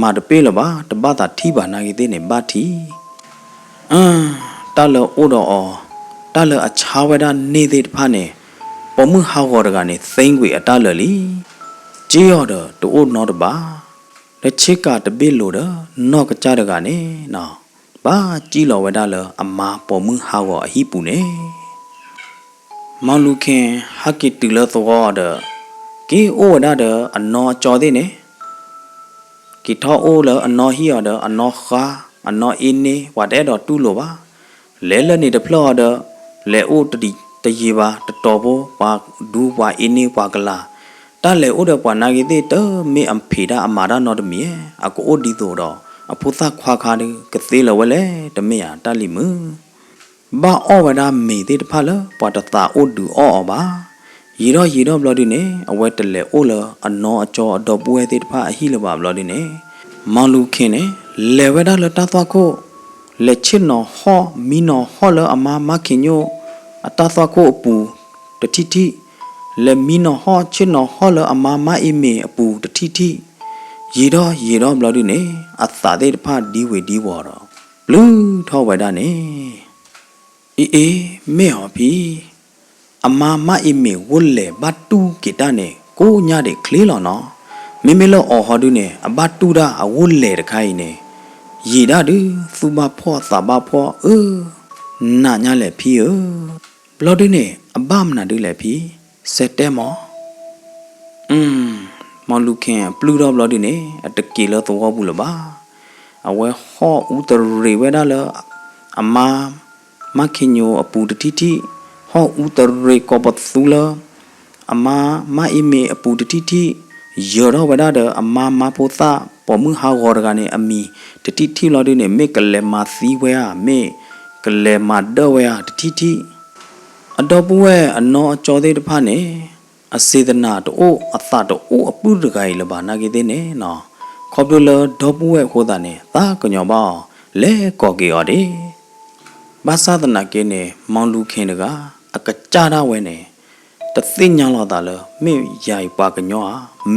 မာတပေးလပါတပတ်တာထိပါနာကြီးသေးနေပါထီတလောအိုတော့တလအချာဝဒနေတဲ့တဖာနေပေါ်မှုဟောက်ကနေသိမ့်ကွေအတလလီကြေးရတော့တိုးနော်တပါလက်ချစ်ကတပိလို့တော့နော့ကကြတကနေနော်ဘာကြည်လောဝဒလအမာပေါ်မှုဟောက်အဟိပူနေ မောင်လူခင်ဟာကီတူလသောဒကီအိုဒါဒအနော်ကြော်တဲ့နေကီထောအိုလအနော်ဟီရဒအနော်ခါအနော်အင်းနေဝတဲ့တော့တူလို့ပါလဲလဲနေတဖလော်ဒလဲအိုတတိတရေပါတတော်ဘောပါဒူပါအင်းနေပါကလာတလဲအိုဒပွားနာဂီတဲ့တမေအမ်ဖေဒါအမာဒနော်တမီအကိုအိုဒီတော့အဖုသခွာခါဒီကသေးလဝလဲတမေယာတလီမူဘာအောဝဒမေတဲ့တဖလပွားတတာအိုဒူအောပါยีรอบลอดิเนอเวตเลโอลอโนอจอดอปวยติตพาอหิลบาบลอดิเนมองลูขินเนเลเวดาลตาตวโคเลชินอฮอมีนอฮอลอมามาขิญโยอตาตวโคอปูตะทิทิเลมีนอฮอชินอฮอลอมามาอิเมอปูตะทิทิยีรอบลอดิเนอัตตาเตตพาดีเวดีวอรบลูทอเวดาเนเอเมฮอพีအမမအိမေဝလေဘတ်တူကိတနဲ့ကိုညတဲ့ကလေးလောနော်မေမေလောအော်ဟောဒုနဲ့အဘတ်တူတာအဝလေတခိုင်းနဲ့ရေဒါဒူသူမဖော့သဘာဖော့နာညလေဖီဘလော်ဒင်းနဲ့အဘမနာဒူလေဖီစက်တဲမောမောင်လူခင်ပလူတော့ဘလော်ဒင်းနဲ့အတကီလောသောဘူးလပါအဝဲဟောဦးတရေဝဲဒါလအမမခင်ညိုအပူတတိတိဟောဦးတရေကောပတ်သူလာအမမအိမေအပူတတိတိယောရဝဒဒအမမပိုသာပေါ်မှုဟာဂောရကနေအမီတတိတိလော်ဒင်းနဲ့မေကလေမာသီဝဲမေကလေမာဒဝဲတတိတိအတော်ပွဲအနော်အကျော်သေးတဖာနဲ့အစေဒနာတိုးအသတိုးအပုရဂိုင်လဘာနာကေတဲ့နဲ့နော်ခေါပလဒေါ်ပွဲခိုးတာနဲ့သာကညောပါလဲကော်ကေော်ဒီဘာသာဒနာကေနဲ့မောင်လူခင်တကအကကြတာဝဲနဲ့တသိညာလောက်တာလမေရိုင်ပါကညော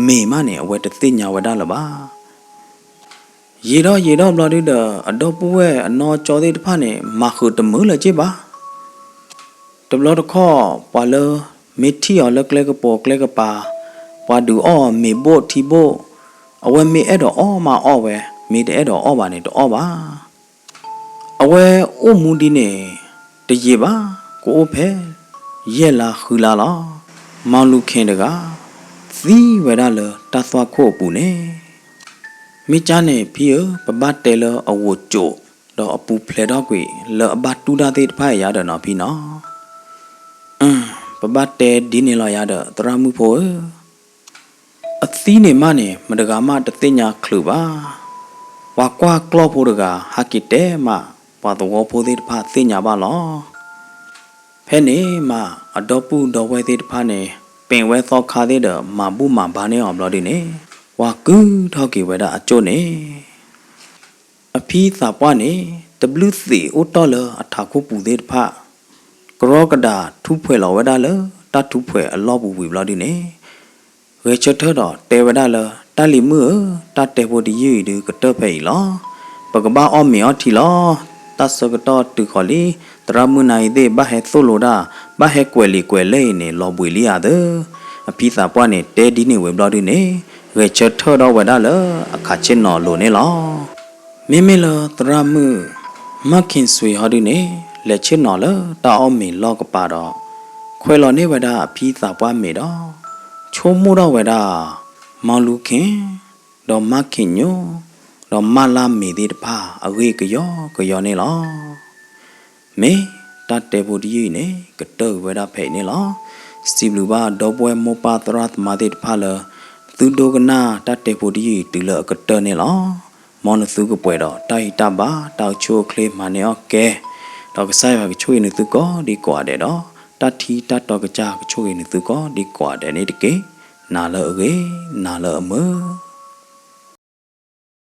မေမနဲ့အဝဲတသိညာဝဒလပါရေတော့ဘလော်ဒီဒအတော့ပွဲအနော်ကျော်သေးတဖာနဲ့မခုတမူလကြည့်ပါတဘလတခေါ်ပါလမေထီော်လကလကပေါ်ကလကပါပွားဒူအော်မေဘိုထီဘိုအဝဲမေအဲ့တော့အော်မအော်ဝဲမေတဲ့အဲ့တော့အော်ပါနဲ့တော့အော်ပါအဝဲအိုမူဒီနဲ့တရေပါကိုဖဲရဲ့လာခူလာလာမောင်လူခင်တကသီးဝဲဒါလတသဝခို့ပူနေမိချာနဲ့ဖီပပတ်တဲလအဝကျိုတော့အပူဖလေတော့ကွေလအဘတူတာတဲ့ဖိုင်ရတော့နော်ဖီနော်ပပတ်တဲဒီနေလာရတော့တရမှုဖို့အသီးနေမနဲ့မတကာမတသိညာခလူပါဝါကွာကလော့ဖို့တကဟာကီတဲမပါတော့ဖို့တဲ့ဖာသိညာပါလောဖဲနေမအတော့ပူတော့ဝဲတဲ့ဖာနေပင်ဝဲသောခါတဲ့မဘူးမဘာနေအောင်လို့ဒီနေဝါကူထောက်ကေဝဲတာအကျိုးနေအဖီးသာပွားနေ WC အိုတော်လအထာခုပူတဲ့ဖာကရောကဒါထူးဖွဲလောဝဲတာလတထူးဖွဲအလောပူဝီဘလို့ဒီနေဝဲချထတော့တဲဝဲတာလတလီမှုတတဲဖို့ဒီရီဒီကတော့ဖဲလောပကဘာအော်မီအော်ထီလောတဆကတော့တူခေါ်လီတရမှုနိုင်တဲ့ဘဟဲဆိုလိုတာဘဟဲကွယ်လီကွယ်လဲနေလောပွေလီရတဲ့အဖီးသာပွားနေတဲဒီနေဝဲဘလို့ဒီနေဝဲချထတော့ဝဲတာလအခါချင်းနော်လိုနေလောမေမေလတရမှုမခင်ဆွေဟောဒီနေလက်ချင်းနော်လတာအောင်မီလောကပါတော့ခွဲလော်နေဝဲတာအဖီးသာပွားမေတော့ချိုးမှုတော့ဝဲတာမောင်လူခင်တော့မခင်ညိုတော့မလာမီတဲ့တဖာအဝေးကြောနေလောမေတတ်တဲ့ဘူဒီနေကတော့ဝဲတာဖဲ့နေလောစတီဘလူပါတော့ပွဲမောပါတရတ်မာတဲ့တဖာလသူဒိုကနာတတ်တဲ့ဘူဒီတူလကတော့နေလောမောနသူကပွဲတော့တိုက်တပါတောက်ချိုကလေးမနေအော့ကဲတော့ကဆိုင်ပါကချိုးနေသူကောဒီကွာတဲ့တော့တတ်ထီတတ်တော့ကကြကချိုးနေသူကောဒီကွာတဲ့နေတကေနာလောကေနာလောအမ